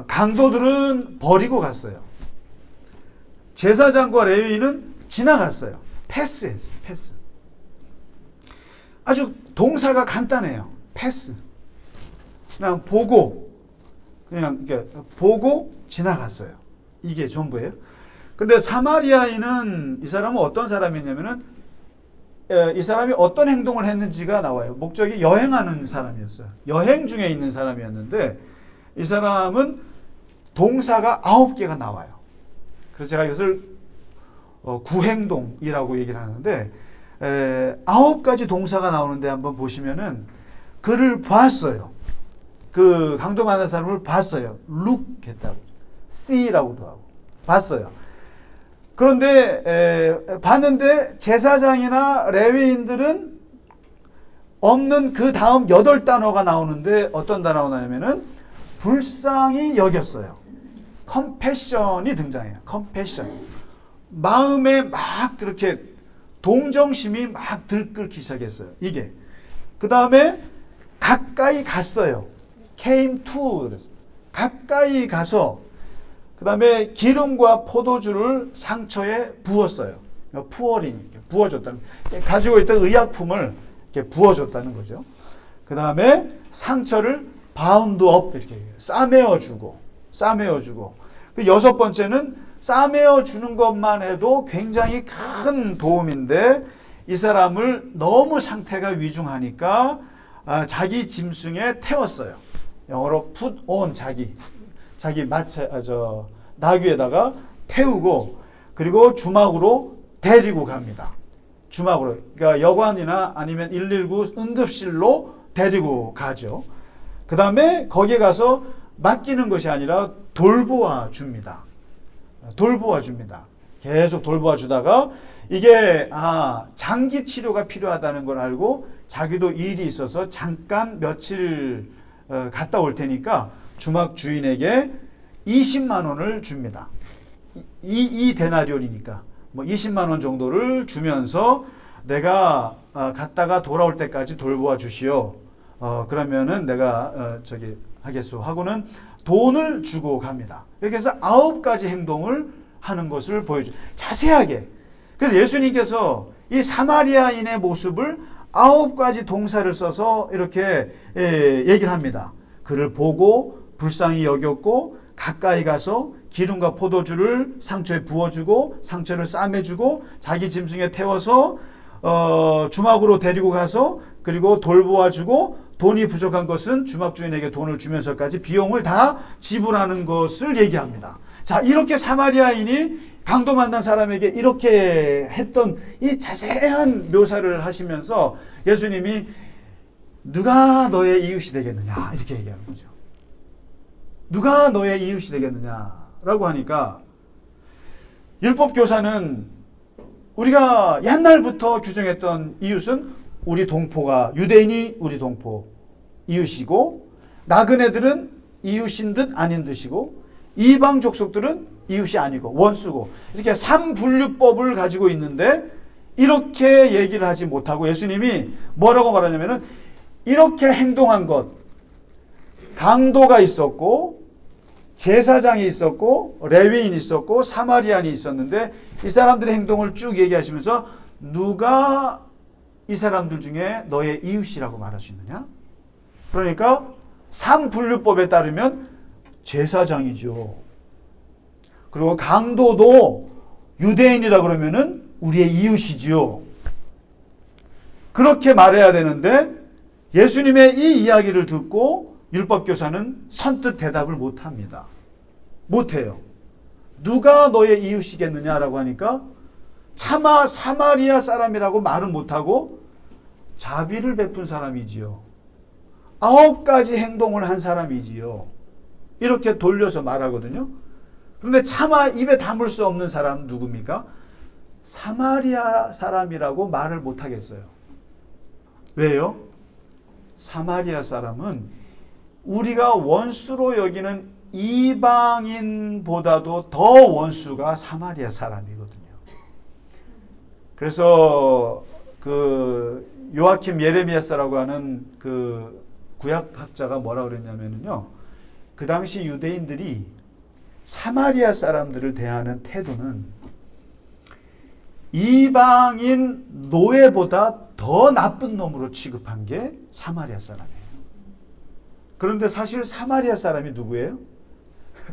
강도들은 버리고 갔어요. 제사장과 레위인은 지나갔어요. 패스했어요. 패스. 아주 동사가 간단해요. 패스. 그냥 보고 지나갔어요. 이게 전부예요. 근데 사마리아인은 이 사람은 어떤 사람이냐면은 이 사람이 어떤 행동을 했는지가 나와요. 목적이 여행하는 사람이었어요. 여행 중에 있는 사람이었는데 이 사람은 동사가 9개가 나와요. 그래서 제가 이것을 구행동이라고 얘기를 하는데 9가지 동사가 나오는데 한번 보시면은 그를 봤어요. 그 강도 만난 사람을 봤어요. look 했다고. see라고도 하고 봤어요. 그런데 봤는데 제사장이나 레위인들은 없는 그 다음 8단어가 나오는데 어떤 단어가 나오냐면은 불쌍히 여겼어요. 컴패션이 등장해요. 컴패션. 마음에 막 그렇게 동정심이 막 들끓기 시작했어요. 이게. 그 다음에 가까이 갔어요. came to 그랬어요. 가까이 가서 그 다음에 기름과 포도주를 상처에 부었어요. 푸어링, 부어줬다는, 가지고 있던 의약품을 이렇게 부어줬다는 거죠. 그 다음에 상처를 바운드 업, 이렇게 싸매어주고. 그 6번째는 싸매어주는 것만 해도 굉장히 큰 도움인데 이 사람을 너무 상태가 위중하니까 자기 짐승에 태웠어요. 영어로 put on, 자기 나귀에다가 태우고 그리고 주막으로 데리고 갑니다. 주막으로. 그러니까 여관이나 아니면 119 응급실로 데리고 가죠. 그 다음에 거기에 가서 맡기는 것이 아니라 돌보아 줍니다. 계속 돌보아 주다가 이게 장기 치료가 필요하다는 걸 알고 자기도 일이 있어서 잠깐 며칠 갔다 올 테니까 주막 주인에게 20만 원을 줍니다. 이 데나리온이니까 뭐 20만 원 정도를 주면서 내가 갔다가 돌아올 때까지 돌보아 주시오. 그러면은 내가 하겠소 하고는 돈을 주고 갑니다. 이렇게 해서 9가지 행동을 하는 것을 보여줘요. 자세하게. 그래서 예수님께서 이 사마리아인의 모습을 9가지 동사를 써서 이렇게 얘기를 합니다. 그를 보고 불쌍히 여겼고 가까이 가서 기름과 포도주를 상처에 부어주고 상처를 싸매주고 자기 짐승에 태워서 주막으로 데리고 가서 그리고 돌보아주고 돈이 부족한 것은 주막 주인에게 돈을 주면서까지 비용을 다 지불하는 것을 얘기합니다. 자, 이렇게 사마리아인이 강도 만난 사람에게 이렇게 했던 이 자세한 묘사를 하시면서 예수님이 누가 너의 이웃이 되겠느냐 이렇게 얘기하는 거죠. 누가 너의 이웃이 되겠느냐라고 하니까 율법교사는 우리가 옛날부터 규정했던 이웃은 우리 동포가 유대인이 우리 동포 이웃이고 나그네들은 이웃인 듯 아닌 듯이고 이방 족속들은 이웃이 아니고 원수고 이렇게 3분류법을 가지고 있는데 이렇게 얘기를 하지 못하고 예수님이 뭐라고 말하냐면은 이렇게 행동한 것 강도가 있었고 제사장이 있었고 레위인이 있었고 사마리안이 있었는데 이 사람들의 행동을 쭉 얘기하시면서 누가 이 사람들 중에 너의 이웃이라고 말할 수 있느냐? 그러니까 3분류법에 따르면 제사장이죠. 그리고 강도도 유대인이라 그러면은 우리의 이웃이지요. 그렇게 말해야 되는데 예수님의 이 이야기를 듣고 율법교사는 선뜻 대답을 못합니다. 못해요. 누가 너의 이웃이겠느냐라고 하니까 차마 사마리아 사람이라고 말은 못하고 자비를 베푼 사람이지요. 9가지 행동을 한 사람이지요. 이렇게 돌려서 말하거든요. 그런데 차마 입에 담을 수 없는 사람은 누굽니까? 사마리아 사람이라고 말을 못하겠어요. 왜요? 사마리아 사람은 우리가 원수로 여기는 이방인보다도 더 원수가 사마리아 사람이거든요. 그래서 그 요아킴 예레미야스라고 하는 그 구약학자가 뭐라 그랬냐면요. 그 당시 유대인들이 사마리아 사람들을 대하는 태도는 이방인 노예보다 더 나쁜 놈으로 취급한 게 사마리아 사람이에요. 그런데 사실 사마리아 사람이 누구예요?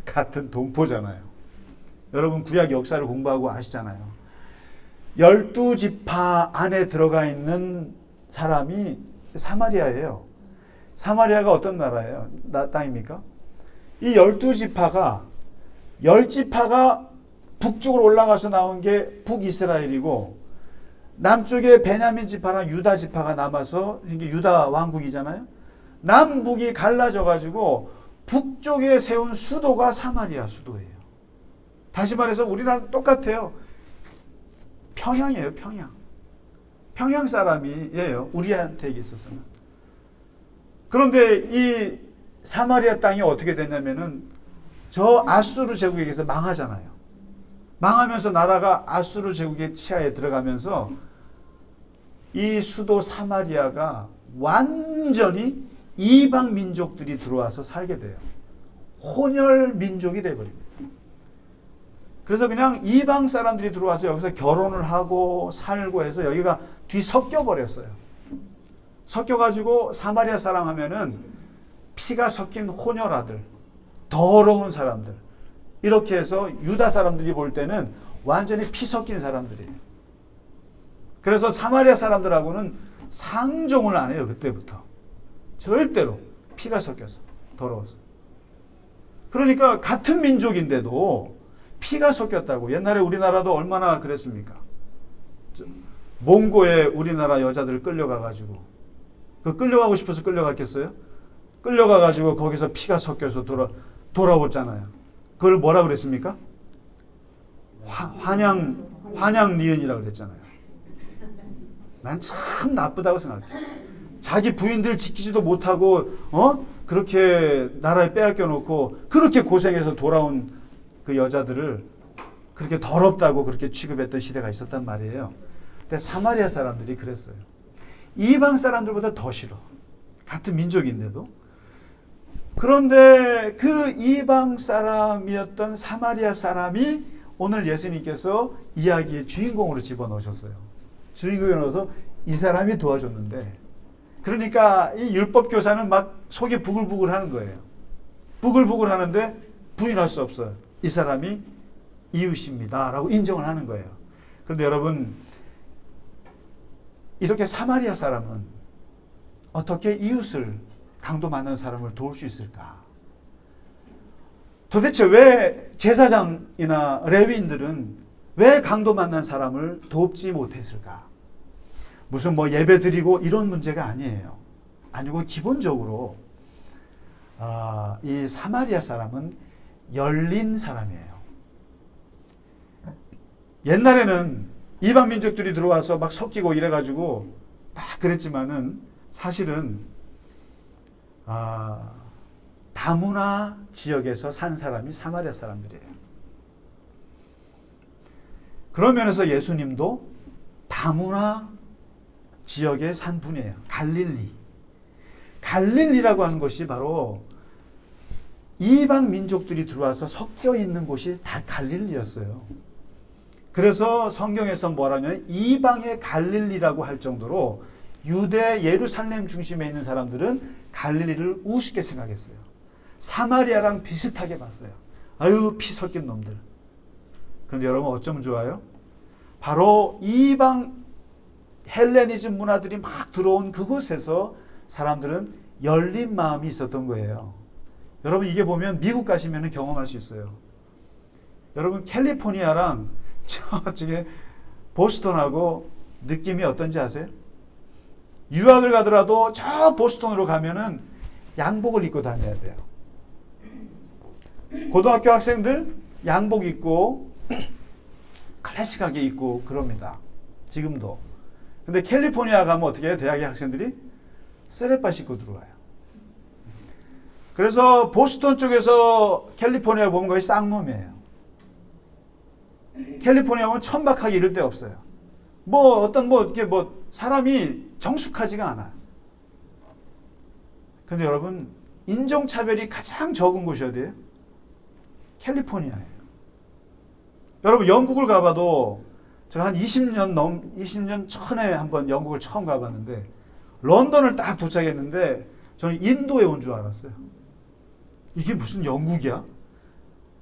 같은 동포잖아요. 여러분 구약 역사를 공부하고 아시잖아요. 12지파 안에 들어가 있는 사람이 사마리아예요. 사마리아가 어떤 나라예요? 땅입니까? 이 12지파가 10지파가 북쪽으로 올라가서 나온 게 북이스라엘이고 남쪽에 베냐민 지파랑 유다 지파가 남아서 이게 유다 왕국이잖아요. 남북이 갈라져 가지고 북쪽에 세운 수도가 사마리아 수도예요. 다시 말해서 우리랑 똑같아요. 평양이에요, 평양. 평양 사람이에요. 우리한테 있어서는. 그런데 이 사마리아 땅이 어떻게 됐냐면은 저 아수르 제국에게서 망하잖아요. 망하면서 나라가 아수르 제국의 치하에 들어가면서 이 수도 사마리아가 완전히 이방 민족들이 들어와서 살게 돼요. 혼혈 민족이 돼버립니다. 그래서 그냥 이방 사람들이 들어와서 여기서 결혼을 하고 살고 해서 여기가 뒤섞여 버렸어요. 섞여가지고 사마리아 사람 하면은 피가 섞인 혼혈 아들, 더러운 사람들. 이렇게 해서 유다 사람들이 볼 때는 완전히 피 섞인 사람들이에요. 그래서 사마리아 사람들하고는 상종을 안 해요. 그때부터. 절대로 피가 섞여서 더러워서. 그러니까 같은 민족인데도 피가 섞였다고. 옛날에 우리나라도 얼마나 그랬습니까? 몽고에 우리나라 여자들 끌려가가지고 그 끌려가고 싶어서 끌려갔겠어요? 끌려가가지고 거기서 피가 섞여서 돌아오잖아요. 그걸 뭐라 그랬습니까? 환양 니은이라고 그랬잖아요. 난 참 나쁘다고 생각해. 자기 부인들 지키지도 못하고 그렇게 나라에 빼앗겨 놓고 그렇게 고생해서 돌아온 그 여자들을 그렇게 더럽다고 그렇게 취급했던 시대가 있었단 말이에요. 근데 사마리아 사람들이 그랬어요. 이방 사람들보다 더 싫어. 같은 민족인데도. 그런데 그 이방 사람이었던 사마리아 사람이 오늘 예수님께서 이야기의 주인공으로 집어넣으셨어요. 주인공에 넣어서 이 사람이 도와줬는데, 그러니까 이 율법 교사는 막 속이 부글부글 하는 거예요. 부글부글 하는데 부인할 수 없어요. 이 사람이 이웃입니다 라고 인정을 하는 거예요. 그런데 여러분, 이렇게 사마리아 사람은 어떻게 이웃을, 강도 만난 사람을 도울 수 있을까? 도대체 왜 제사장이나 레위인들은 왜 강도 만난 사람을 돕지 못했을까? 무슨 뭐 예배 드리고 이런 문제가 아니에요. 아니고 기본적으로 이 사마리아 사람은 열린 사람이에요. 옛날에는 이방 민족들이 들어와서 막 섞이고 이래가지고 막 그랬지만은 사실은 다문화 지역에서 산 사람이 사마리아 사람들이에요. 그런 면에서 예수님도 다문화 지역에 산 분이에요. 갈릴리라고 하는 것이 바로 이방 민족들이 들어와서 섞여 있는 곳이 다 갈릴리였어요. 그래서 성경에서 뭐라냐면 이방의 갈릴리라고 할 정도로 유대 예루살렘 중심에 있는 사람들은 갈릴리를 우습게 생각했어요. 사마리아랑 비슷하게 봤어요. 아유, 피 섞인 놈들. 그런데 여러분 어쩌면 좋아요? 바로 이방 헬레니즘 문화들이 막 들어온 그곳에서 사람들은 열린 마음이 있었던 거예요. 여러분 이게 보면 미국 가시면 경험할 수 있어요. 여러분 캘리포니아랑 저쪽에 보스턴하고 느낌이 어떤지 아세요? 유학을 가더라도 저 보스턴으로 가면은 양복을 입고 다녀야 돼요. 고등학교 학생들 양복 입고 클래식하게 입고 그럽니다. 지금도. 근데 캘리포니아 가면 어떻게 해요? 대학의 학생들이 쓰레빠 신고 들어와요. 그래서 보스턴 쪽에서 캘리포니아를 보면 거의 쌍놈이에요. 캘리포니아 오면 천박하게 이럴 데 없어요. 이렇게 사람이 정숙하지가 않아요. 근데 여러분, 인종차별이 가장 적은 곳이 어디예요? 캘리포니아예요. 여러분, 영국을 가봐도 제가 한 20년 전에 한번 영국을 처음 가봤는데, 런던을 딱 도착했는데, 저는 인도에 온 줄 알았어요. 이게 무슨 영국이야?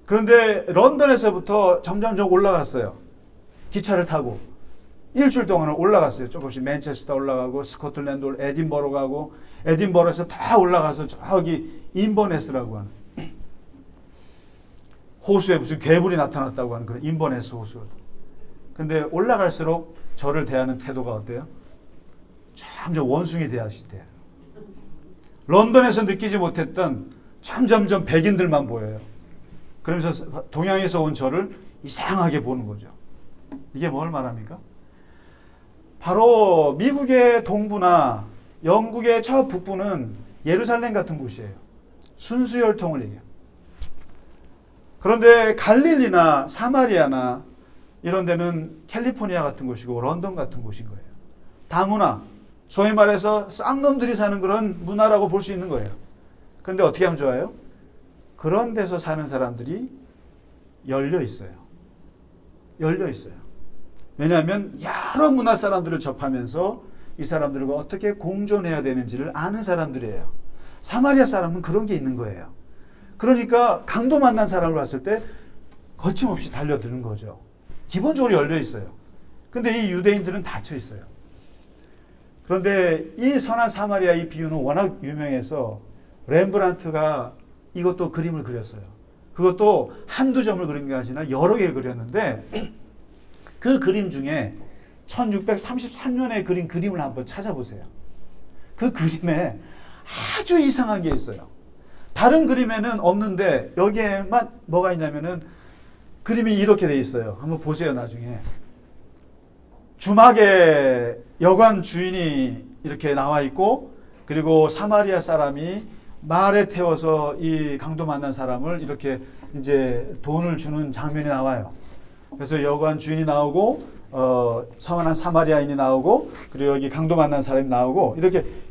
그런데 런던에서부터 점점점 올라갔어요. 기차를 타고. 일주일 동안은 올라갔어요. 조금씩 맨체스터 올라가고, 스코틀랜드, 에딘버러 가고, 에딘버러에서 다 올라가서 저기 인버네스라고 하는 호수에 무슨 괴물이 나타났다고 하는 그런 인버네스 호수. 근데 올라갈수록 저를 대하는 태도가 어때요? 점점 원숭이 대하시대요. 런던에서 느끼지 못했던 점점점 백인들만 보여요. 그러면서 동양에서 온 저를 이상하게 보는 거죠. 이게 뭘 말합니까? 바로 미국의 동부나 영국의 저 북부는 예루살렘 같은 곳이에요. 순수 혈통을 얘기해요. 그런데 갈릴리나 사마리아나 이런 데는 캘리포니아 같은 곳이고 런던 같은 곳인 거예요. 다문화, 소위 말해서 쌍놈들이 사는 그런 문화라고 볼 수 있는 거예요. 그런데 어떻게 하면 좋아요? 그런 데서 사는 사람들이 열려 있어요. 열려 있어요. 왜냐하면 여러 문화 사람들을 접하면서 이 사람들과 어떻게 공존해야 되는지를 아는 사람들이에요. 사마리아 사람은 그런 게 있는 거예요. 그러니까 강도 만난 사람을 봤을 때 거침없이 달려드는 거죠. 기본적으로 열려 있어요. 근데 이 유대인들은 닫혀 있어요. 그런데 이 선한 사마리아 이 비유는 워낙 유명해서 렘브란트가 이것도 그림을 그렸어요. 그것도 한두 점을 그린 게 아니라 여러 개를 그렸는데 그 그림 중에 1633년에 그린 그림을 한번 찾아보세요. 그 그림에 아주 이상한 게 있어요. 다른 그림에는 없는데 여기에만 뭐가 있냐면은 그림이 이렇게 돼 있어요. 한번 보세요, 나중에. 주막에 여관 주인이 이렇게 나와 있고, 그리고 사마리아 사람이 말에 태워서 이 강도 만난 사람을 이렇게 이제 돈을 주는 장면이 나와요. 그래서 여관 주인이 나오고, 선한 사마리아인이 나오고, 그리고 여기 강도 만난 사람이 나오고,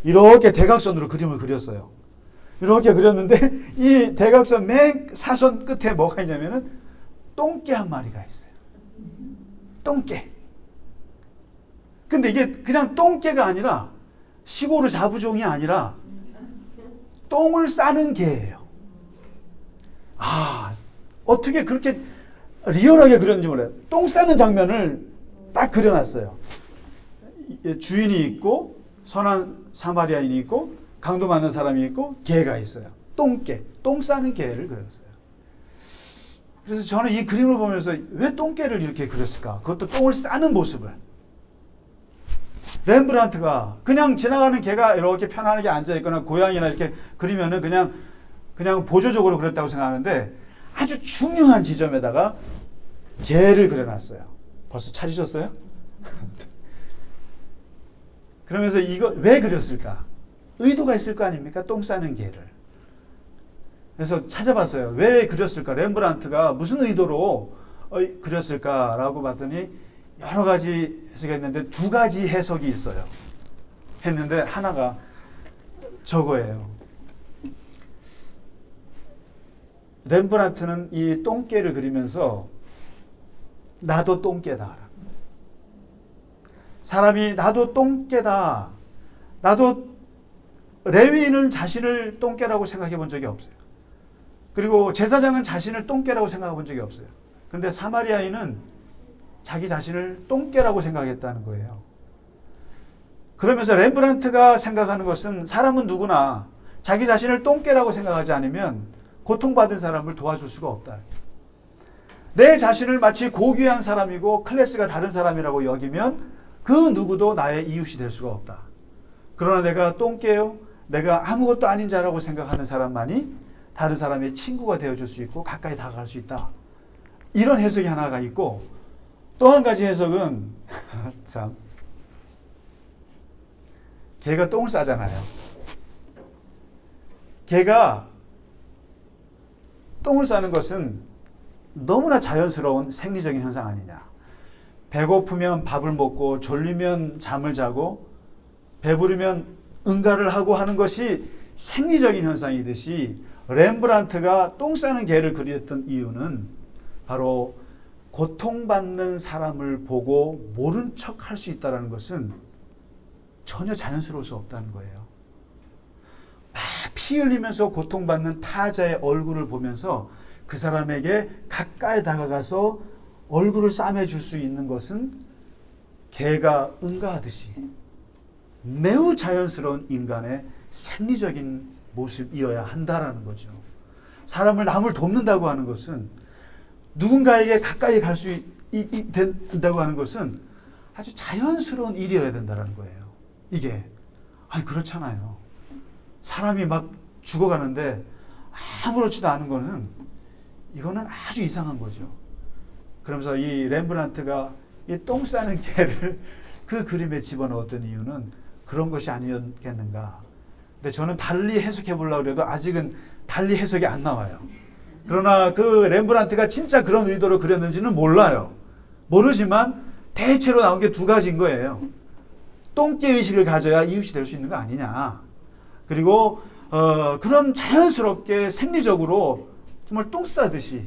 이렇게 대각선으로 그림을 그렸어요. 이렇게 그렸는데, 이 대각선 맨 사선 끝에 뭐가 있냐면은, 똥개 한 마리가 있어요. 똥개. 근데 이게 그냥 똥개가 아니라, 시골의 자부종이 아니라, 똥을 싸는 개예요. 어떻게 그렇게 리얼하게 그렸는지 몰라요. 똥 싸는 장면을 딱 그려놨어요. 주인이 있고 선한 사마리아인이 있고 강도 많은 사람이 있고 개가 있어요. 똥개, 똥 싸는 개를 그렸어요. 그래서 저는 이 그림을 보면서 왜 똥개를 이렇게 그렸을까? 그것도 똥을 싸는 모습을. 렘브란트가 그냥 지나가는 개가 이렇게 편안하게 앉아있거나 고양이나 이렇게 그리면은 그냥 보조적으로 그렸다고 생각하는데 아주 중요한 지점에다가 개를 그려놨어요. 벌써 찾으셨어요? 그러면서 이거 왜 그렸을까? 의도가 있을 거 아닙니까? 똥 싸는 개를. 그래서 찾아봤어요. 왜 그렸을까? 렘브란트가 무슨 의도로 그렸을까라고 봤더니 여러 가지 해석이 있는데 두 가지 해석이 있어요. 했는데 하나가 저거예요. 렘브란트는 이 똥개를 그리면서 나도 똥개다. 사람이 나도 똥개다. 나도 레위인은 자신을 똥개라고 생각해 본 적이 없어요. 그리고 제사장은 자신을 똥개라고 생각해 본 적이 없어요. 그런데 사마리아인은 자기 자신을 똥개라고 생각했다는 거예요. 그러면서 렘브란트가 생각하는 것은 사람은 누구나 자기 자신을 똥개라고 생각하지 않으면 고통받은 사람을 도와줄 수가 없다. 내 자신을 마치 고귀한 사람이고 클래스가 다른 사람이라고 여기면 그 누구도 나의 이웃이 될 수가 없다. 그러나 내가 똥개요, 내가 아무것도 아닌 자라고 생각하는 사람만이 다른 사람의 친구가 되어줄 수 있고 가까이 다가갈 수 있다. 이런 해석이 하나가 있고 또 한 가지 해석은 참 개가 똥을 싸잖아요. 개가 똥을 싸는 것은 너무나 자연스러운 생리적인 현상 아니냐. 배고프면 밥을 먹고 졸리면 잠을 자고 배부르면 응가를 하고 하는 것이 생리적인 현상이듯이 렘브란트가 똥 싸는 개를 그렸던 이유는 바로 고통받는 사람을 보고 모른 척 할 수 있다는 것은 전혀 자연스러울 수 없다는 거예요. 피 흘리면서 고통받는 타자의 얼굴을 보면서 그 사람에게 가까이 다가가서 얼굴을 싸매줄 수 있는 것은 개가 응가하듯이 매우 자연스러운 인간의 생리적인 모습이어야 한다라는 거죠. 사람을 남을 돕는다고 하는 것은 누군가에게 가까이 갈 수 된다고 하는 것은 아주 자연스러운 일이어야 된다는 거예요. 이게 그렇잖아요. 사람이 막 죽어가는데 아무렇지도 않은 거는 이거는 아주 이상한 거죠. 그러면서 이 렘브란트가 이 똥 싸는 개를 그 그림에 집어넣었던 이유는 그런 것이 아니었겠는가. 근데 저는 달리 해석해 보려고 해도 아직은 달리 해석이 안 나와요. 그러나 그 렘브란트가 진짜 그런 의도로 그렸는지는 몰라요. 모르지만 대체로 나온 게 두 가지인 거예요. 똥개 의식을 가져야 이웃이 될 수 있는 거 아니냐. 그리고 그런 자연스럽게 생리적으로 정말 똥 싸듯이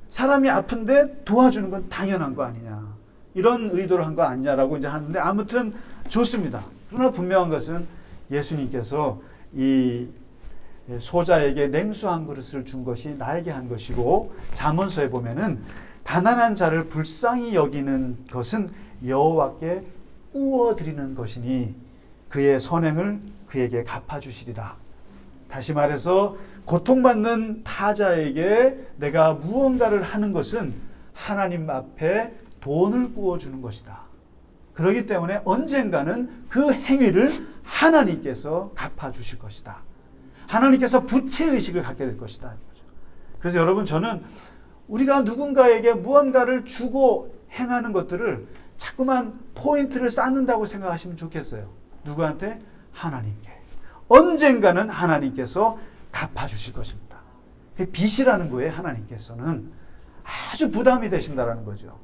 사람이 아픈데 도와주는 건 당연한 거 아니냐. 이런 의도로 한 거 아니냐라고 이제 하는데 아무튼 좋습니다. 그러나 분명한 것은 예수님께서 이 소자에게 냉수 한 그릇을 준 것이 나에게 한 것이고 잠언서에 보면은 가난한 자를 불쌍히 여기는 것은 여호와께 우어드리는 것이니 그의 선행을 그에게 갚아주시리라. 다시 말해서 고통받는 타자에게 내가 무언가를 하는 것은 하나님 앞에 돈을 구워주는 것이다. 그렇기 때문에 언젠가는 그 행위를 하나님께서 갚아주실 것이다. 하나님께서 부채의식을 갖게 될 것이다. 그래서 여러분 저는 우리가 누군가에게 무언가를 주고 행하는 것들을 자꾸만 포인트를 쌓는다고 생각하시면 좋겠어요. 누구한테? 하나님께. 언젠가는 하나님께서 갚아주실 것입니다. 그게 빚이라는 거예요. 하나님께서는 아주 부담이 되신다는 거죠.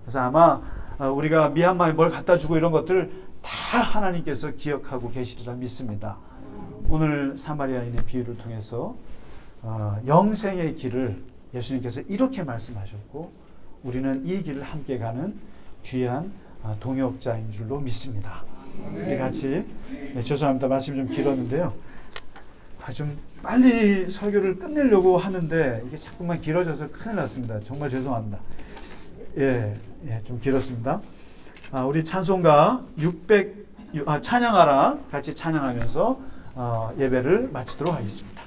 그래서 아마 우리가 미얀마에 뭘 갖다 주고 이런 것들 다 하나님께서 기억하고 계시리라 믿습니다. 오늘 사마리아인의 비유를 통해서 영생의 길을 예수님께서 이렇게 말씀하셨고 우리는 이 길을 함께 가는 귀한 동역자인 줄로 믿습니다. 우리 같이 죄송합니다. 말씀이 좀 길었는데요. 좀 빨리 설교를 끝내려고 하는데 이게 자꾸만 길어져서 큰일 났습니다. 정말 죄송합니다. 좀 길었습니다. 우리 찬송가 600 찬양하라 같이 찬양하면서 예배를 마치도록 하겠습니다.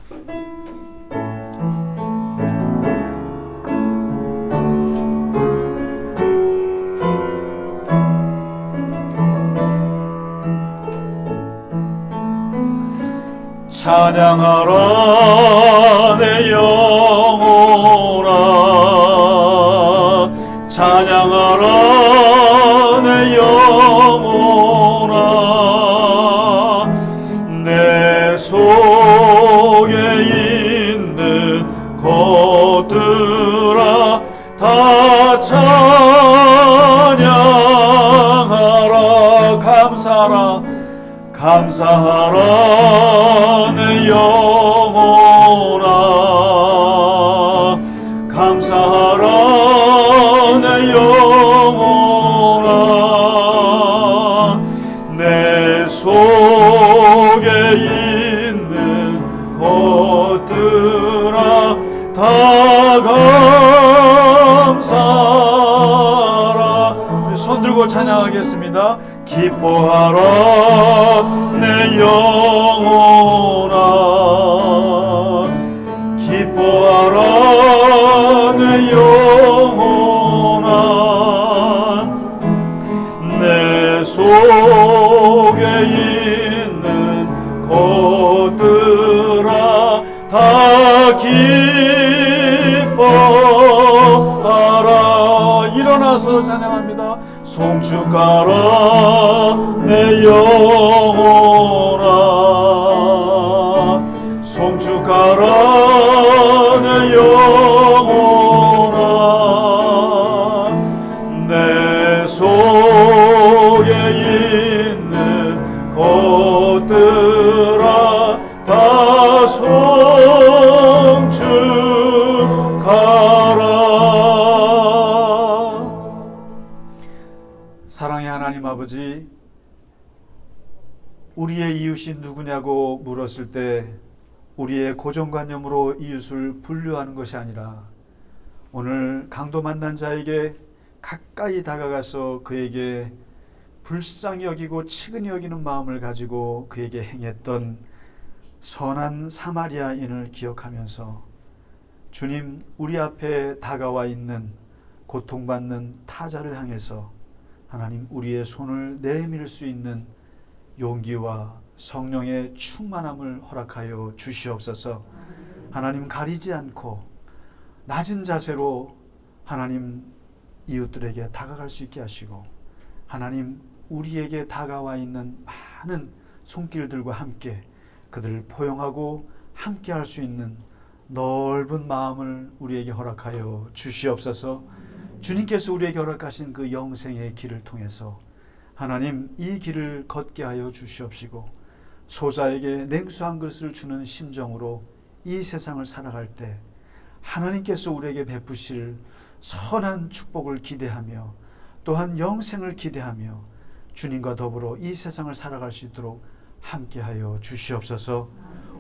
찬양하라 내 영혼아, 찬양하라 내 영혼아, 내 속에 있는 것들아 다 찬양하라. 감사하라 내 영혼아, 감사하라 내 영혼아, 내 속에 있는 것들아 다 감사하라. 우리 손 들고 찬양하겠습니다. 기뻐하라 내 영혼아, 기뻐하라 내 영혼아, 내 속에 있는 것들아 다 기뻐하라. 일어나서 찬양합니다. 송축하라 내 영혼아, 송축하라 내 영혼아, 내 속에 있는 것들아 다 송축하라. 사랑의 하나님 아버지, 우리의 이웃이 누구냐고 물었을 때 우리의 고정관념으로 이웃을 분류하는 것이 아니라 오늘 강도 만난 자에게 가까이 다가가서 그에게 불쌍히 여기고 치근히 여기는 마음을 가지고 그에게 행했던 선한 사마리아인을 기억하면서 주님, 우리 앞에 다가와 있는 고통받는 타자를 향해서 하나님, 우리의 손을 내밀 수 있는 용기와 성령의 충만함을 허락하여 주시옵소서. 하나님, 가리지 않고 낮은 자세로 하나님 이웃들에게 다가갈 수 있게 하시고, 하나님, 우리에게 다가와 있는 많은 손길들과 함께 그들을 포용하고 함께 할 수 있는 넓은 마음을 우리에게 허락하여 주시옵소서. 주님께서 우리에게 허락하신 그 영생의 길을 통해서 하나님, 이 길을 걷게 하여 주시옵시고, 소자에게 냉수 한 그릇을 주는 심정으로 이 세상을 살아갈 때 하나님께서 우리에게 베푸실 선한 축복을 기대하며 또한 영생을 기대하며 주님과 더불어 이 세상을 살아갈 수 있도록 함께하여 주시옵소서.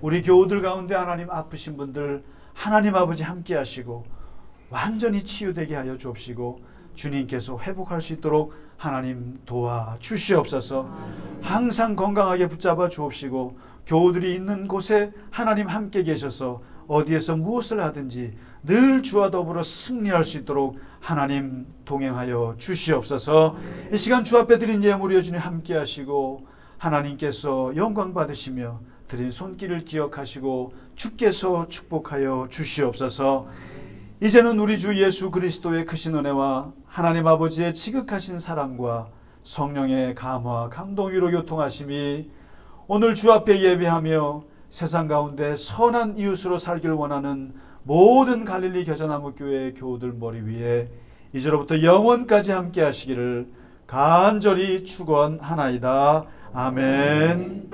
우리 교우들 가운데 하나님 아프신 분들 하나님 아버지 함께 하시고 완전히 치유되게 하여 주옵시고, 주님께서 회복할 수 있도록 하나님 도와 주시옵소서. 항상 건강하게 붙잡아 주옵시고, 교우들이 있는 곳에 하나님 함께 계셔서 어디에서 무엇을 하든지 늘 주와 더불어 승리할 수 있도록 하나님 동행하여 주시옵소서. 이 시간 주 앞에 드린 예물 여전히 함께 하시고 하나님께서 영광 받으시며 드린 손길을 기억하시고 주께서 축복하여 주시옵소서. 이제는 우리 주 예수 그리스도의 크신 은혜와 하나님 아버지의 지극하신 사랑과 성령의 감화 감동 위로 교통하심이 오늘 주 앞에 예배하며 세상 가운데 선한 이웃으로 살기를 원하는 모든 갈릴리 겨자나무 교회의 교우들 머리 위에 이제로부터 영원까지 함께 하시기를 간절히 축원하나이다. 아멘.